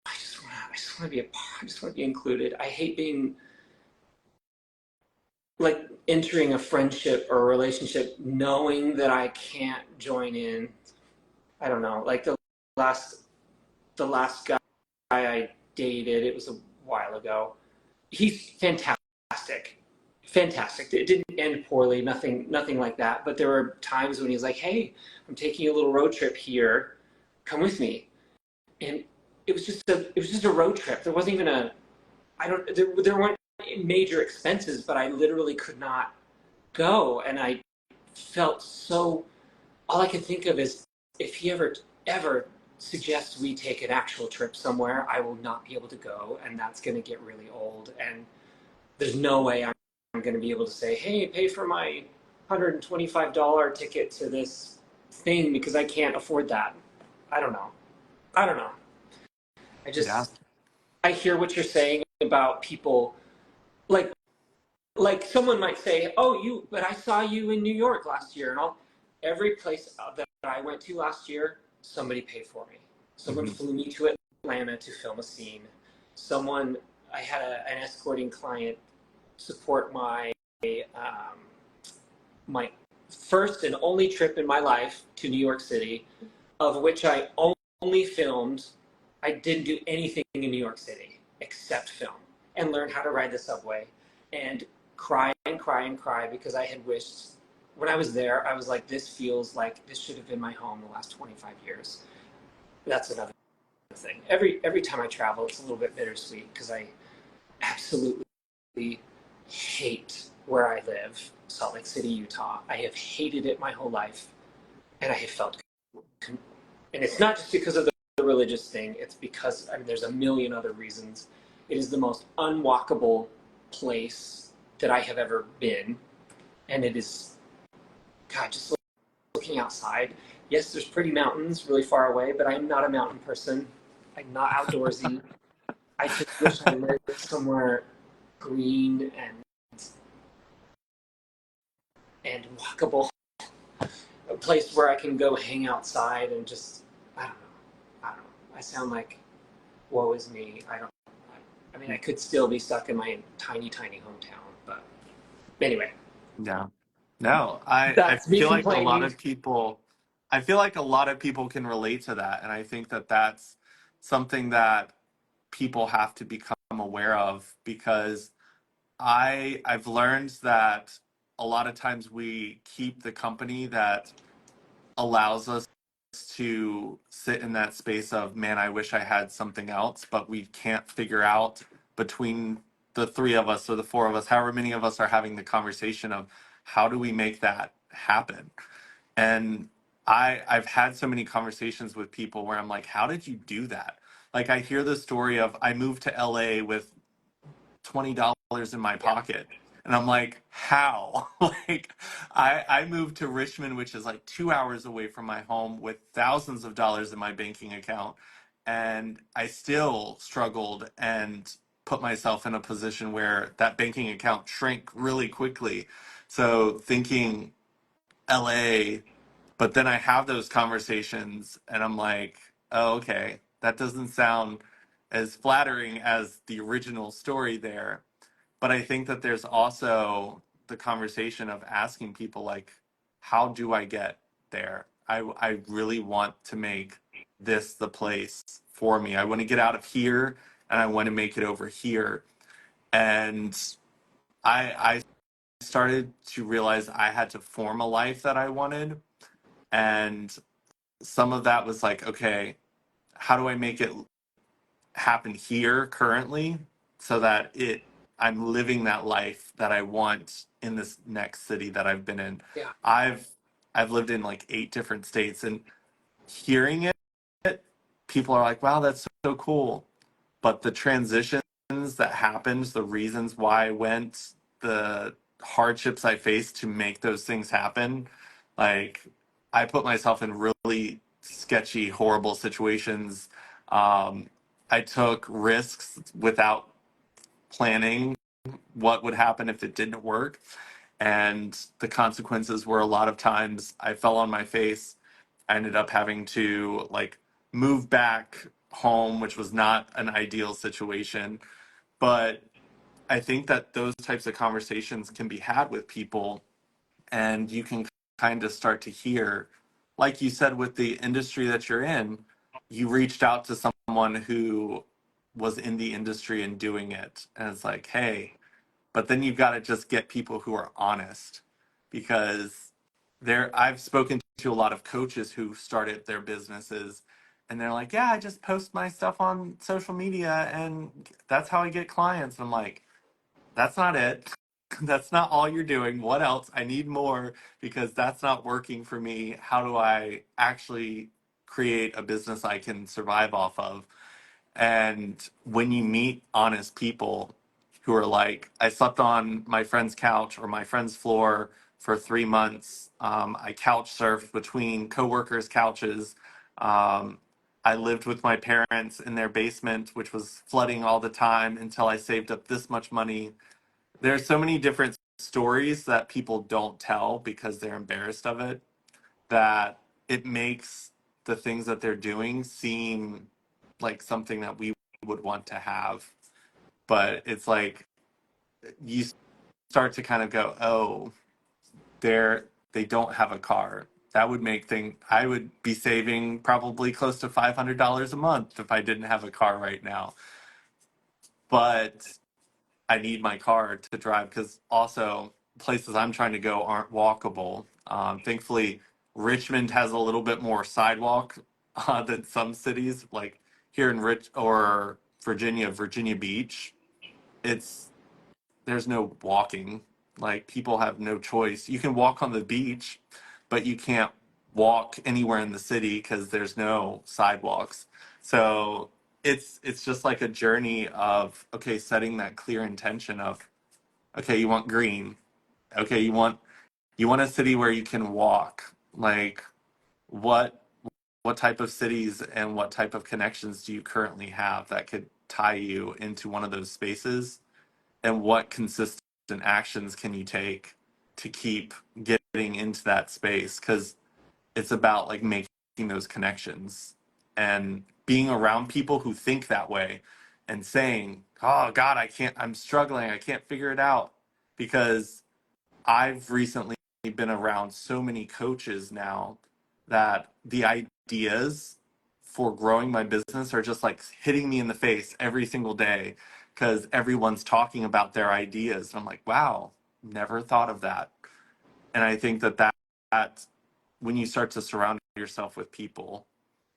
I just want to be a part. I just want to be included. I hate being like entering a friendship or a relationship knowing that I can't join in. I don't know, like last the last guy I dated, it was a while ago. He's fantastic. Fantastic. It didn't end poorly, nothing like that. But there were times when he's like, "Hey, I'm taking a little road trip here. Come with me." And it was just a road trip. There wasn't even a I don't there weren't major expenses, but I literally could not go, and I felt so, all I could think of is if he ever suggests we take an actual trip somewhere, I will not be able to go, and that's going to get really old. And there's no way I'm going to be able to say, hey, pay for my $125 ticket to this thing, because I can't afford that. I don't know. I don't know. I Yeah. just, I hear what you're saying about people, like like someone might say, "Oh, but I saw you in New York last year," and all. Every place that I went to last year, somebody paid for me. Someone Hmm. flew me to Atlanta to film a scene. I had an escorting client support my first and only trip in my life to New York City, of which I only filmed. I didn't do anything in New York City except film and learn how to ride the subway and cry and cry and cry because I had wished when I was there, I was like, this feels like this should have been my home the last 25 years. That's another thing. Every time I travel, it's a little bit bittersweet because I absolutely hate where I live, Salt Lake City, Utah. I have hated it my whole life, and I have felt, and it's not just because of the religious thing. It's because there's a million other reasons. It is the most unwalkable place that I have ever been, and it is, God, just looking outside. Yes, there's pretty mountains really far away, but I'm not a mountain person. I'm not outdoorsy. I just wish I lived somewhere green and walkable, a place where I can go hang outside and just I don't know. I sound like woe is me. I mean I could still be stuck in my tiny hometown, but anyway, Yeah. No, I that's me feel like a lot complaining. of people, I feel like a lot of people can relate to that. And I think that that's something that people have to become aware of because I've learned that a lot of times we keep the company that allows us to sit in that space of, man, I wish I had something else, but we can't figure out between the three of us or the four of us, however many of us are having the conversation of how do we make that happen? And I've had so many conversations with people where I'm like, how did you do that? Like I hear the story of I moved to LA with $20 in my Yeah, pocket. And I'm like, how? Like, I moved to Richmond, which is like 2 hours away from my home, with thousands of dollars in my banking account. And I still struggled and put myself in a position where that banking account shrank really quickly. So thinking LA, but then I have those conversations and I'm like, oh, okay, that doesn't sound as flattering as the original story there. But I think that there's also the conversation of asking people like, how do I get there? I really want to make this the place for me. I want to get out of here and I want to make it over here. And I started to realize I had to form a life that I wanted. And some of that was like, okay, how do I make it happen here currently so that it I'm living that life that I want in this next city that I've been in. yeah, I've I've lived in like 8 different states and hearing it, people are like, wow, that's so cool. But the transitions that happened, the reasons why I went, the hardships I faced to make those things happen, like I put myself in really sketchy, horrible situations. Um, I took risks without planning what would happen if it didn't work. And the consequences were a lot of times I fell on my face. I ended up having to like move back home, which was not an ideal situation. But I think that those types of conversations can be had with people, and you can kind of start to hear, like you said, with the industry that you're in, you reached out to someone who was in the industry and doing it. And it's like, hey, but then you've got to just get people who are honest because I've spoken to a lot of coaches who started their businesses and they're like, yeah, I just post my stuff on social media and that's how I get clients. And I'm like, that's not it. That's not all you're doing. What else? I need more because that's not working for me. How do I actually create a business I can survive off of? And when you meet honest people who are like, I slept on my friend's couch or my friend's floor for 3 months. I couch surfed between coworkers' couches. Um, I lived with my parents in their basement, which was flooding all the time until I saved up this much money. There's so many different stories that people don't tell because they're embarrassed of it, that it makes the things that they're doing seem like something that we would want to have. But it's like you start to kind of go, oh, they're they don't have a car. That would make things, I would be saving probably close to $500 a month if I didn't have a car right now. But I need my car to drive because also places I'm trying to go aren't walkable. Thankfully, Richmond has a little bit more sidewalk than some cities. Like here in Rich or Virginia Beach, it's there's no walking. Like people have no choice. You can walk on the beach, but you can't walk anywhere in the city because there's no sidewalks. So it's just like a journey of okay, setting that clear intention of okay, you want green. Okay, you want a city where you can walk. Like what what type of cities and what type of connections do you currently have that could tie you into one of those spaces? And what consistent actions can you take to keep getting into that space? Because it's about like making those connections and being around people who think that way and saying, oh God, I'm struggling, I can't figure it out. Because I've recently been around so many coaches now that the ideas for growing my business are just like hitting me in the face every single day because everyone's talking about their ideas. And I'm like, wow, never thought of that. And I think that when you start to surround yourself with people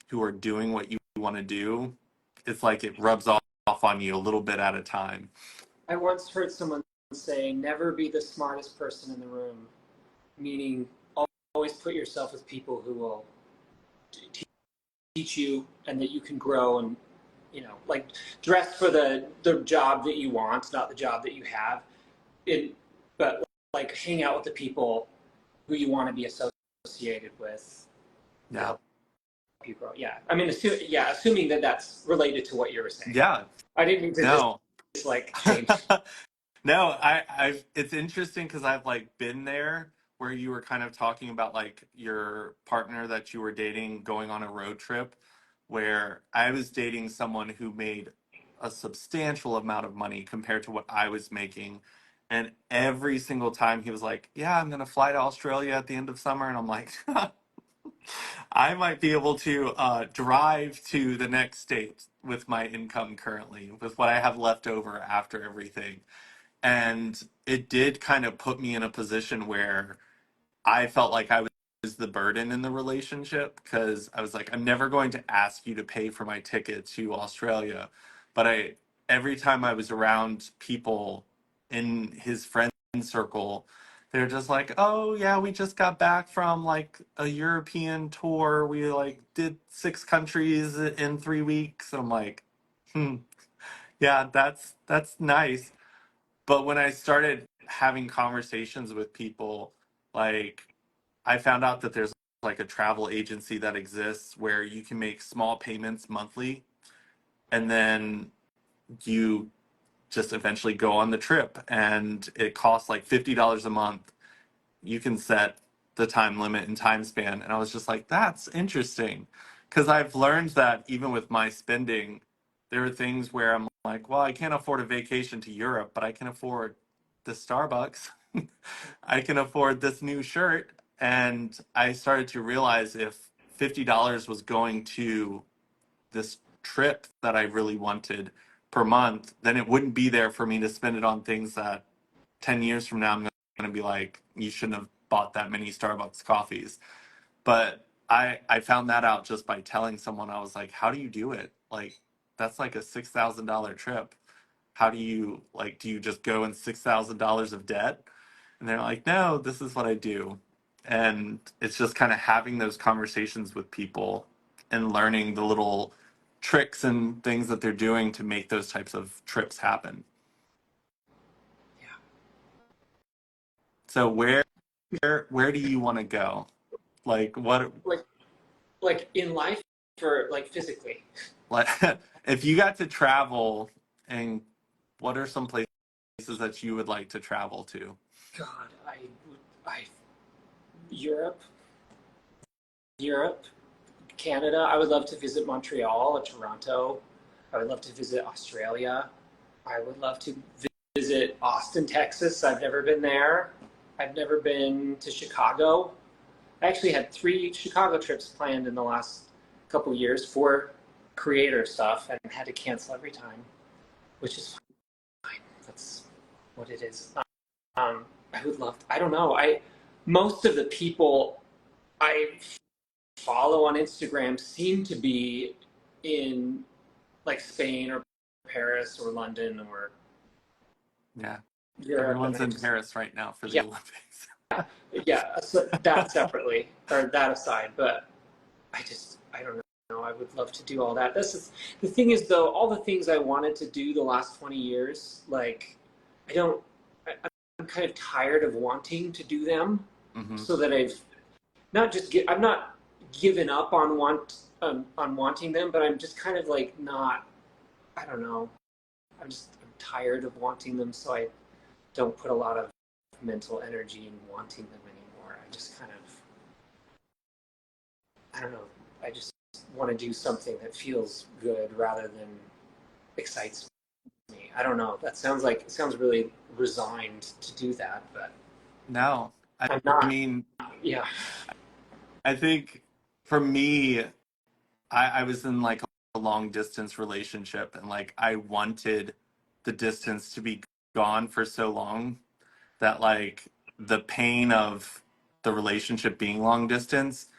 who are doing what you want to do, it's like it rubs off on you a little bit at a time. I once heard someone say, never be the smartest person in the room, meaning always put yourself with people who will teach you and that you can grow and, like dress for the job that you want, not the job that you have. But like hang out with the people who you want to be associated with to Yeah. help you grow. Yeah. I mean, assuming that that's related to what you were saying. Yeah. I didn't mean to No. just like change. No, I've it's interesting because I've like been there where you were kind of talking about like your partner that you were dating going on a road trip where I was dating someone who made a substantial amount of money compared to what I was making. And every single time he was like, yeah, I'm gonna fly to Australia at the end of summer. And I'm like, I might be able to drive to the next state with my income currently, with what I have left over after everything. And it did kind of put me in a position where I felt like I was the burden in the relationship because I was like, I'm never going to ask you to pay for my ticket to Australia. But every time I was around people in his friend circle, they're just like, oh yeah, we just got back from like a European tour. We like did 6 countries in 3 weeks. And I'm like, hmm, yeah, that's nice. But when I started having conversations with people, like I found out that there's like a travel agency that exists where you can make small payments monthly and then you just eventually go on the trip and it costs like $50 a month. You can set the time limit and time span. And I was just like, that's interesting. Because I've learned that even with my spending, there are things where I'm like, well, I can't afford a vacation to Europe, but I can afford the Starbucks. I can afford this new shirt. And I started to realize if $50 was going to this trip that I really wanted per month, then it wouldn't be there for me to spend it on things that 10 years from now I'm going to be like, you shouldn't have bought that many Starbucks coffees. But I found that out just by telling someone. I was like, how do you do it? Like, that's like a $6,000 trip. How do you like, do you just go in $6,000 of debt? And they're like, no, this is what I do. And it's just kind of having those conversations with people and learning the little tricks and things that they're doing to make those types of trips happen. Yeah. So where do you want to go? Like what Like in life or like physically? like if you got to travel and what are some places that you would like to travel to? God, I, Europe, Europe, Canada. I would love to visit Montreal or Toronto. I would love to visit Australia. I would love to visit Austin, Texas. I've never been there. I've never been to Chicago. I actually had 3 Chicago trips planned in the last couple years for creator stuff and had to cancel every time, which is fine. That's what it is. I would love to, I don't know. Most of the people I follow on Instagram seem to be in like Spain or Paris or London or Yeah. Europe, and Everyone's I in just Paris right now for the yeah, Olympics. yeah. So that separately or that aside, but I don't know. I would love to do all that. The thing is though, all the things I wanted to do the last 20 years, like I don't. I'm kind of tired of wanting to do them, Hmm. so that I'm not given up on wanting them, but I'm just kind of like not. I don't know. I'm tired of wanting them, so I don't put a lot of mental energy in wanting them anymore. I just kind of, I don't know. I just want to do something that feels good rather than excites me. I don't know. It sounds really resigned to do that, but No, I I'm not. mean, Yeah. I think for me, I was in like a long distance relationship, and like I wanted the distance to be gone for so long that like the pain of the relationship being long distance,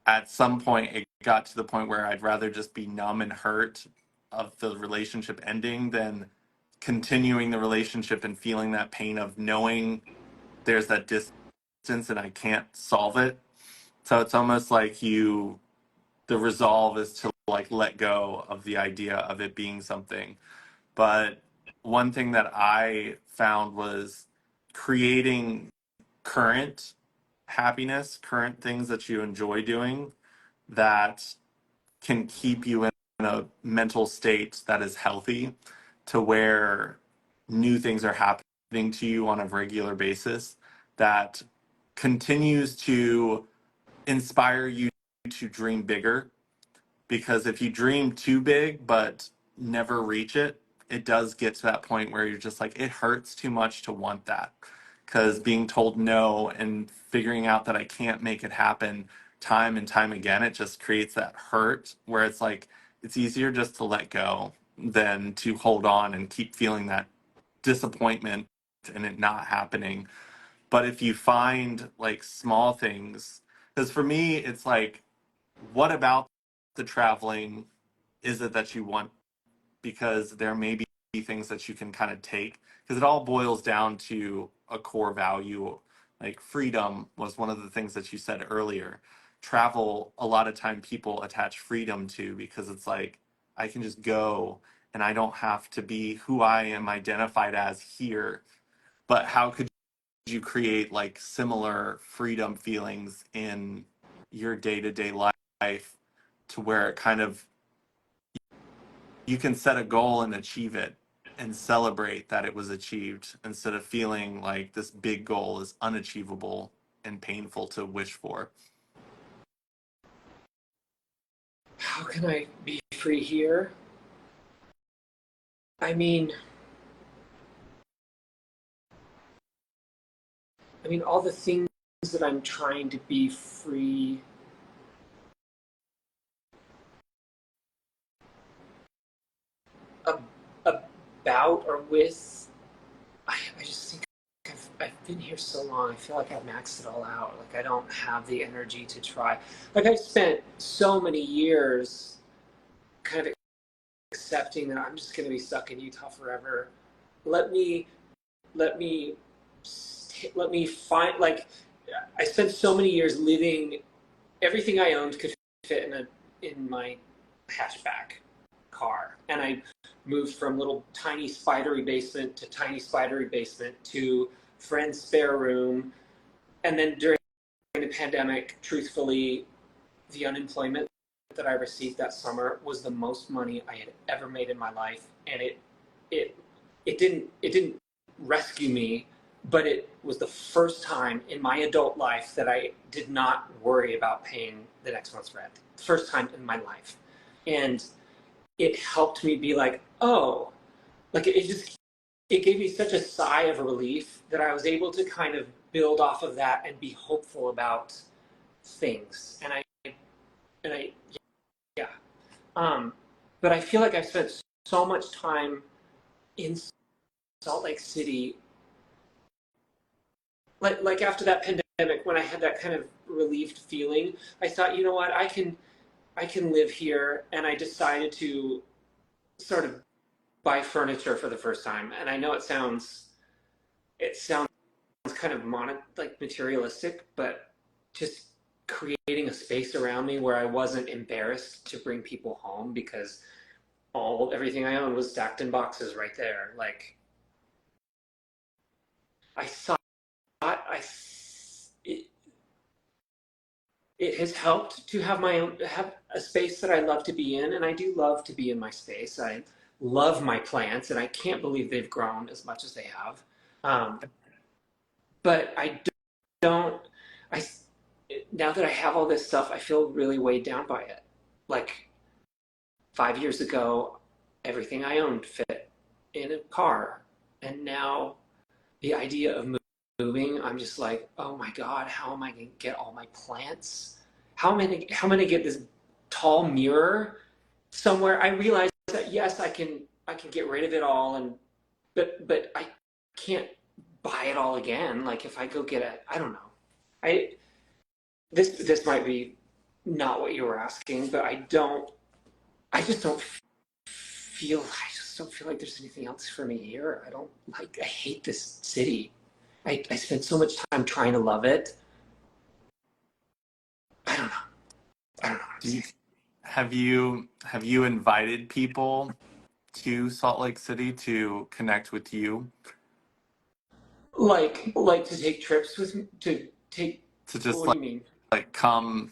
at some point it got to the point where I'd rather just be numb and hurt of the relationship ending than continuing the relationship and feeling that pain of knowing there's that distance and I can't solve it. So it's almost like the resolve is to like let go of the idea of it being something. But one thing that I found was creating current happiness, current things that you enjoy doing that can keep you in a mental state that is healthy to where new things are happening to you on a regular basis that continues to inspire you to dream bigger, because if you dream too big but never reach it, it does get to that point where you're just like, it hurts too much to want that. Because being told no and figuring out that I can't make it happen time and time again, it just creates that hurt where it's like, it's easier just to let go than to hold on and keep feeling that disappointment and it not happening. But if you find like small things, because for me, it's like, what about the traveling is it that you want? Because there may be things that you can kind of take, because it all boils down to a core value. Like freedom was one of the things that you said earlier. Travel, a lot of time people attach freedom to, because it's like, I can just go and I don't have to be who I am identified as here. But how could you create like similar freedom feelings in your day-to-day life to where it kind of, you can set a goal and achieve it and celebrate that it was achieved instead of feeling like this big goal is unachievable and painful to wish for. How can I be free here? I mean, all the things that I'm trying to be free about or with, I just think I've been here so long. I feel like I've maxed it all out. Like I don't have the energy to try. Like I've spent so many years kind of accepting that I'm just going to be stuck in Utah forever. Let me, let me, let me find like I spent so many years living. Everything I owned could fit in my hatchback car, and I moved from little tiny spidery basement to tiny spidery basement to friend's spare room, and then during the pandemic, truthfully, the unemployment that I received that summer was the most money I had ever made in my life, and it it didn't rescue me, but it was the first time in my adult life that I did not worry about paying the next month's rent. First time in my life, and it helped me be like, oh, like it gave me such a sigh of relief that I was able to kind of build off of that and be hopeful about things. And I, yeah. But I feel like I've spent so much time in Salt Lake City, like after that pandemic, when I had that kind of relieved feeling, I thought, you know what, I can live here, and I decided to sort of buy furniture for the first time. And I know it sounds kind of like materialistic, but just creating a space around me where I wasn't embarrassed to bring people home because everything I owned was stacked in boxes right there. Like I thought I it, it has helped to have a space that I love to be in, and I do love to be in my space. I love my plants, and I can't believe they've grown as much as they have. Um, but I don't. I Now that I have all this stuff, I feel really weighed down by it. Like 5 years ago, everything I owned fit in a car, and now the idea of moving, I'm just like, oh my God, how am I going to get all my plants? How am I going to get this tall mirror somewhere? I realize that yes, I can get rid of it all, but I can't buy it all again. Like if I go get I don't know. I this might be not what you were asking, but I just don't I just don't feel like there's anything else for me here. I hate this city. I spent so much time trying to love it. I don't know. I don't know what I'm Do you, saying. have you invited people to Salt Lake City to connect with you, Like to take trips with me, to take, to just what do you mean? like come?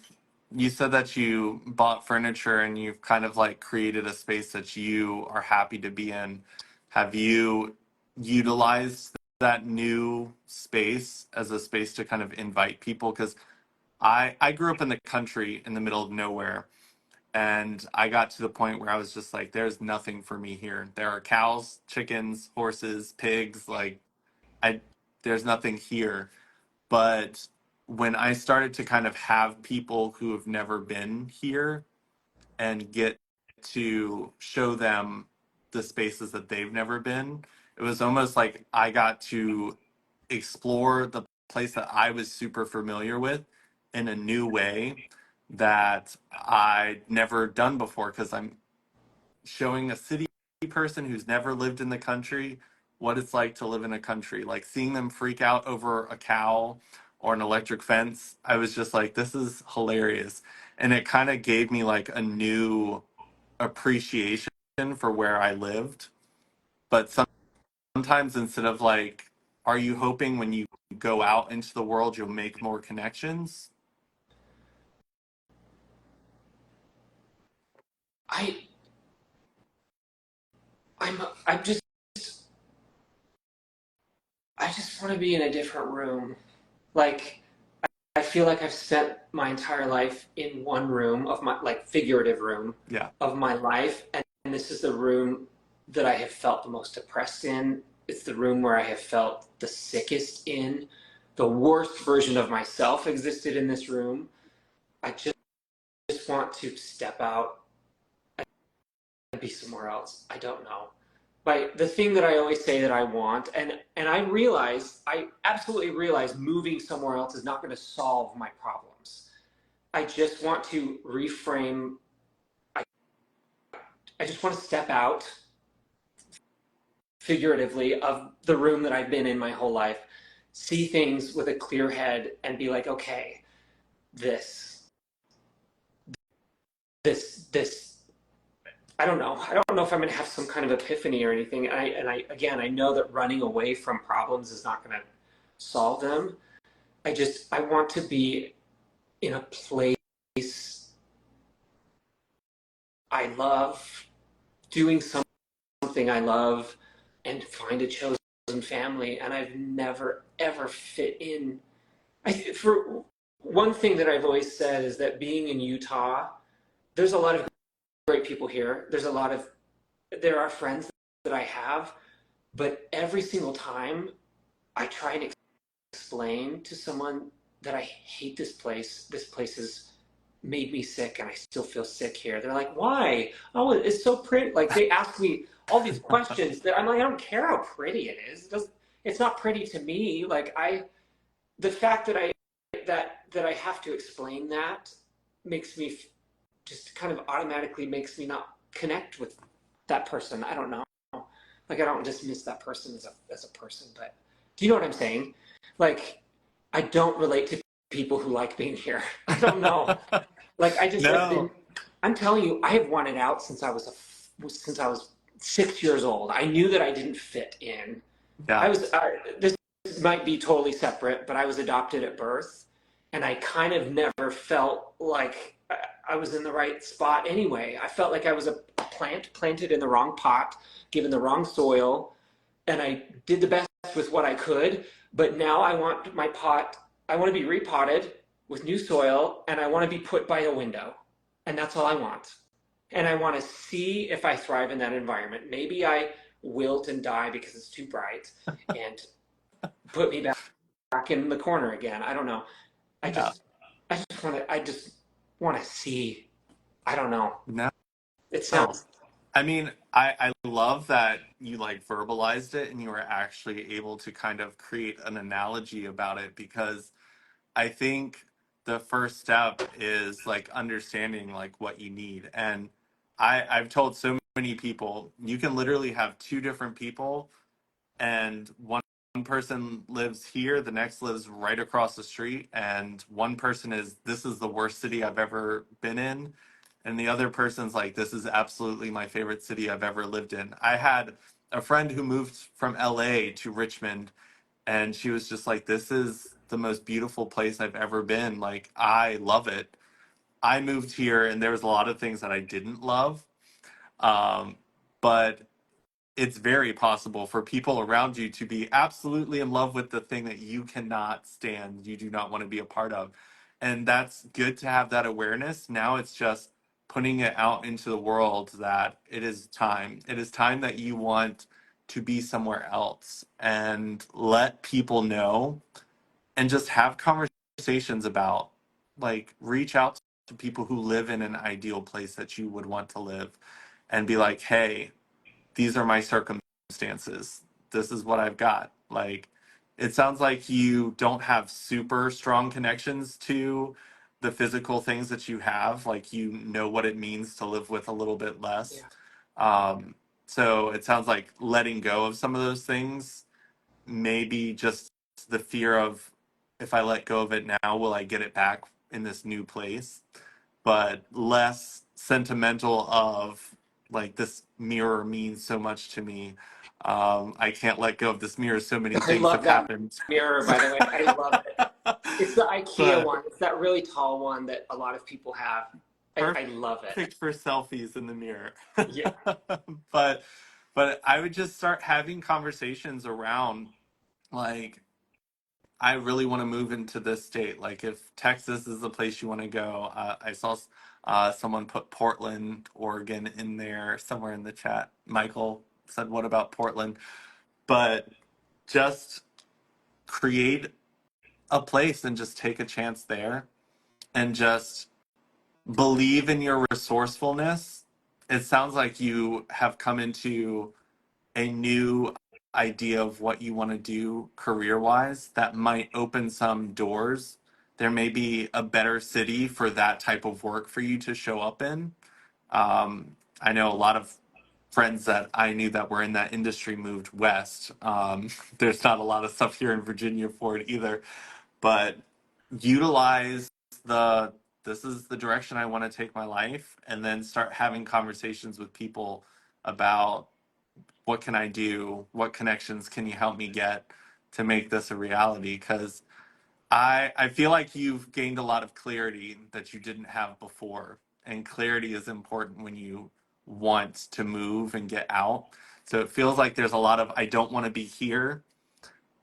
You said that you bought furniture and you've kind of like created a space that you are happy to be in. Have you utilized that new space as a space to kind of invite people? Because I grew up in the country in the middle of nowhere, and I got to the point where I was just like, there's nothing for me here. There are cows, chickens, horses, pigs, like I there's nothing here. But when I started to kind of have people who have never been here and get to show them the spaces that they've never been, it was almost like I got to explore the place that I was super familiar with in a new way that I'd never done before, because I'm showing a city person who's never lived in the country what it's like to live in a country. Like seeing them freak out over a cow or an electric fence, I was just like, this is hilarious. And it kind of gave me like a new appreciation for where I lived. But sometimes instead of like, are you hoping when you go out into the world you'll make more connections? I I'm just I just want to be in a different room. Like I feel like I've spent my entire life in one room of my, like, figurative room Yeah. of my life, and this is the room that I have felt the most depressed in. It's the room where I have felt the sickest in. The worst version of myself existed in this room. I just want to step out and be somewhere else. I don't know. But the thing that I always say that I want, and I absolutely realize moving somewhere else is not going to solve my problems. I just want to reframe. I, I just want to step out figuratively of the room that I've been in my whole life, see things with a clear head, and be like, okay, this, this. I don't know. I don't know if I'm going to have some kind of epiphany or anything. Again, I know that running away from problems is not going to solve them. I want to be in a place I love, doing something I love, and find a chosen family. And I've never ever fit in. For one thing that I've always said is that being in Utah, there's a lot of great people here. There are friends that I have, but every single time I try and explain to someone that I hate this place. This place has made me sick and I still feel sick here. They're like, why? Oh, it's so pretty. Like they ask me all these questions that I'm like, I don't care how pretty it is. It's not pretty to me. The fact that I have to explain that makes me just kind of automatically makes me not connect with that person. I don't know. Like I don't dismiss that person as a person, but do you know what I'm saying? Like I don't relate to people who like being here. I don't know. Like I just have been. No. I'm telling you, I have wanted out since I was 6 years old. I knew that I didn't fit in. I Yeah. was. This might be totally separate, but I was adopted at birth, and I kind of never felt like I was in the right spot anyway. I felt like I was a plant planted in the wrong pot, given the wrong soil, and I did the best with what I could. But now I want my pot. I want to be repotted with new soil, and I want to be put by a window, and that's all I want. And I want to see if I thrive in that environment. Maybe I wilt and die because it's too bright, and put me back in the corner again. I don't know. I Yeah. just I just want to see. I don't know. No. It sounds I mean, I love that you like verbalized it and you were actually able to kind of create an analogy about it, because I think the first step is like understanding like what you need. And I've told so many people, you can literally have two different people, and one person lives here, the next lives right across the street, and one person is, this is the worst city I've ever been in, and the other person's like, this is absolutely my favorite city I've ever lived in. I had a friend who moved from LA to Richmond, and she was just like, this is the most beautiful place I've ever been, like I love it. I moved here and there was a lot of things that I didn't love, um, but it's very possible for people around you to be absolutely in love with the thing that you cannot stand, you do not want to be a part of. And that's good to have that awareness. Now it's just putting it out into the world that it is time. It is time that you want to be somewhere else, and let people know, and just have conversations about, like, reach out to people who live in an ideal place that you would want to live, and be like, hey, these are my circumstances. This is what I've got. Like, it sounds like you don't have super strong connections to the physical things that you have. Like, you know what it means to live with a little bit less. yeah. Um, so it sounds like letting go of some of those things, maybe just the fear of, if I let go of it now, will I get it back in this new place? But less sentimental of, like, this mirror means so much to me. I can't let go of this mirror. So many I things have love that happened. mirror. By the way, I love it. It's the IKEA But one. It's that really tall one that a lot of people have. I love it. perfect for selfies in the mirror. Yeah. but but I would just start having conversations around, like, I really want to move into this state. Like, if Texas is the place you want to go, I saw someone put Portland, Oregon in there somewhere in the chat. Michael said, what about Portland? But just create a place and just take a chance there, and just believe in your resourcefulness. It sounds like you have come into a new idea of what you want to do career wise that might open some doors. There may be a better city for that type of work for you to show up in. I know a lot of friends that I knew that were in that industry moved west. There's not a lot of stuff here in Virginia for it either, but utilize the, this is the direction I want to take my life, and then start having conversations with people about, what can I do? What connections can you help me get to make this a reality? Because I feel like you've gained a lot of clarity that you didn't have before. And clarity is important when you want to move and get out. So it feels like there's a lot of, I don't want to be here,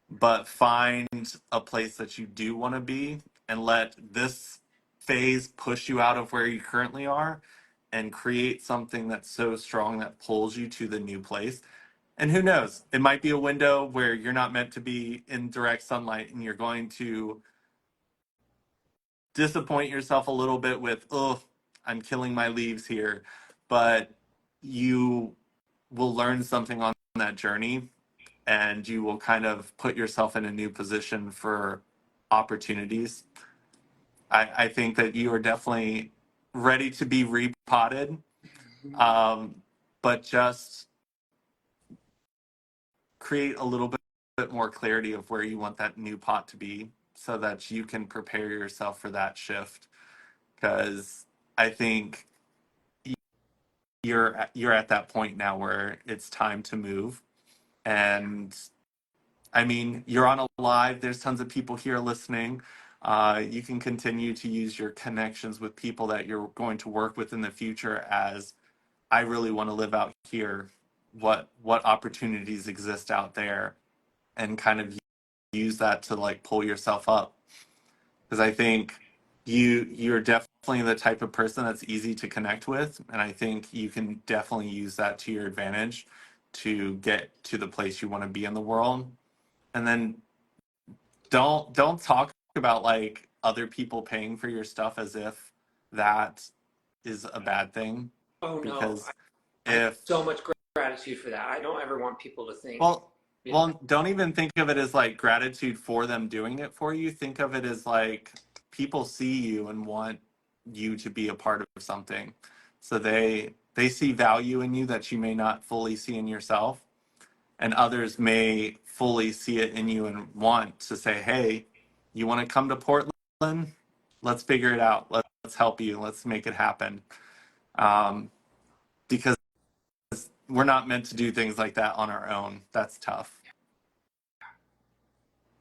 but find a place that you do want to be, and let this phase push you out of where you currently are, and create something that's so strong that pulls you to the new place. And who knows? It might be a window where you're not meant to be in direct sunlight and you're going to disappoint yourself a little bit with, oh, I'm killing my leaves here. But you will learn something on that journey and you will kind of put yourself in a new position for opportunities. I think that you are definitely ready to be repotted, um, but just create a little bit more clarity of where you want that new pot to be so that you can prepare yourself for that shift. Because I think you're at that point now where it's time to move. And I mean, you're on a live. There's tons of people here listening. You can continue to use your connections with people that you're going to work with in the future. As I really want to live out here. What opportunities exist out there, and kind of use that to like pull yourself up. Because I think you're definitely the type of person that's easy to connect with, and I think you can definitely use that to your advantage to get to the place you want to be in the world. And then don't talk about like other people paying for your stuff as if that is a bad thing, Oh no, because I have if so much gratitude for that. I don't ever want people to think, well you know, well don't even think of it as like gratitude for them doing it for you. Think of it as like people see you and want you to be a part of something, so they see value in you that you may not fully see in yourself, and others may fully see it in you and want to say, hey, you want to come to Portland, let's figure it out, let's help you, let's make it happen. Because we're not meant to do things like that on our own. That's tough.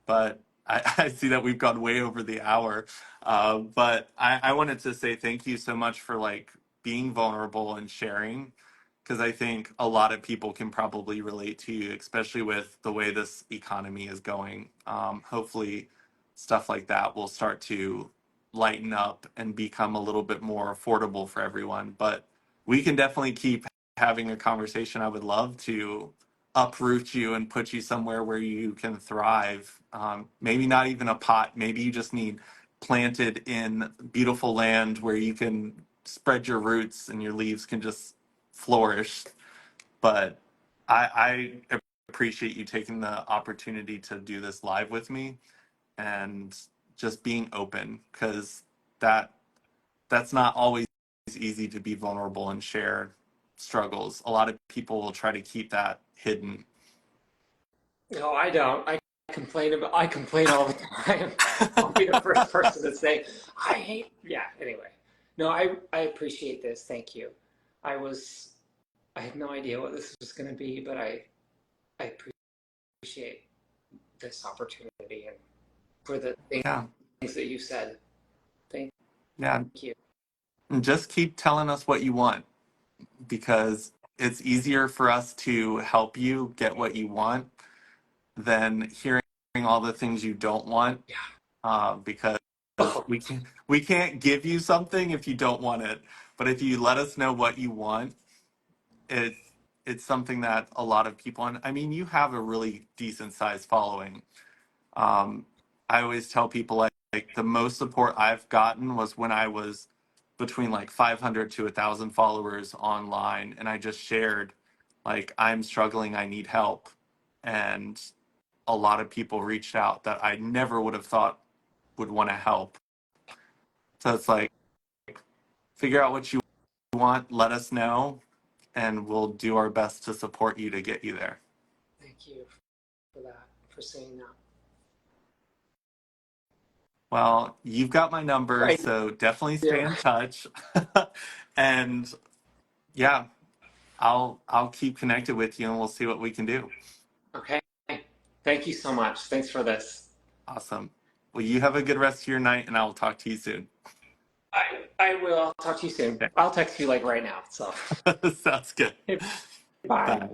But I see that we've gone way over the hour. But I wanted to say thank you so much for like being vulnerable and sharing, because I think a lot of people can probably relate to you, especially with the way this economy is going. Hopefully, stuff like that will start to lighten up and become a little bit more affordable for everyone. But we can definitely keep having a conversation. I would love to uproot you and put you somewhere where you can thrive. Maybe not even a pot. Maybe you just need planted in beautiful land where you can spread your roots and your leaves can just flourish. But I appreciate you taking the opportunity to do this live with me and just being open, because that that's not always easy to be vulnerable and share struggles. A lot of people will try to keep that hidden. no, I don't. I complain all the time. I'll be the first person to say, I hate, yeah, anyway. No, I appreciate this. Thank you. I was, I had no idea what this was going to be, but I appreciate this opportunity and for the Yeah, things that you said. Thank yeah. you. And just keep telling us what you want, because it's easier for us to help you get what you want than hearing all the things you don't want. Yeah. Because Oh, we can't give you something if you don't want it. But if you let us know what you want, it it's something that a lot of people, and I mean, you have a really decent sized following. Um, I always tell people like the most support I've gotten was when I was between like 500 to 1,000 followers online, and I just shared like I'm struggling, I need help, and a lot of people reached out that I never would have thought would want to help. So it's like figure out what you want, let us know, and we'll do our best to support you to get you there. thank you for that, for saying that. Well, you've got my number, I so definitely stay do. in touch. And yeah, I'll keep connected with you and we'll see what we can do. Okay. Thank you so much. Thanks for this. Awesome. Well, you have a good rest of your night and I'll talk to you soon. I will. I'll talk to you soon. I'll text you like right now. So, Okay. Sounds good. bye. Bye.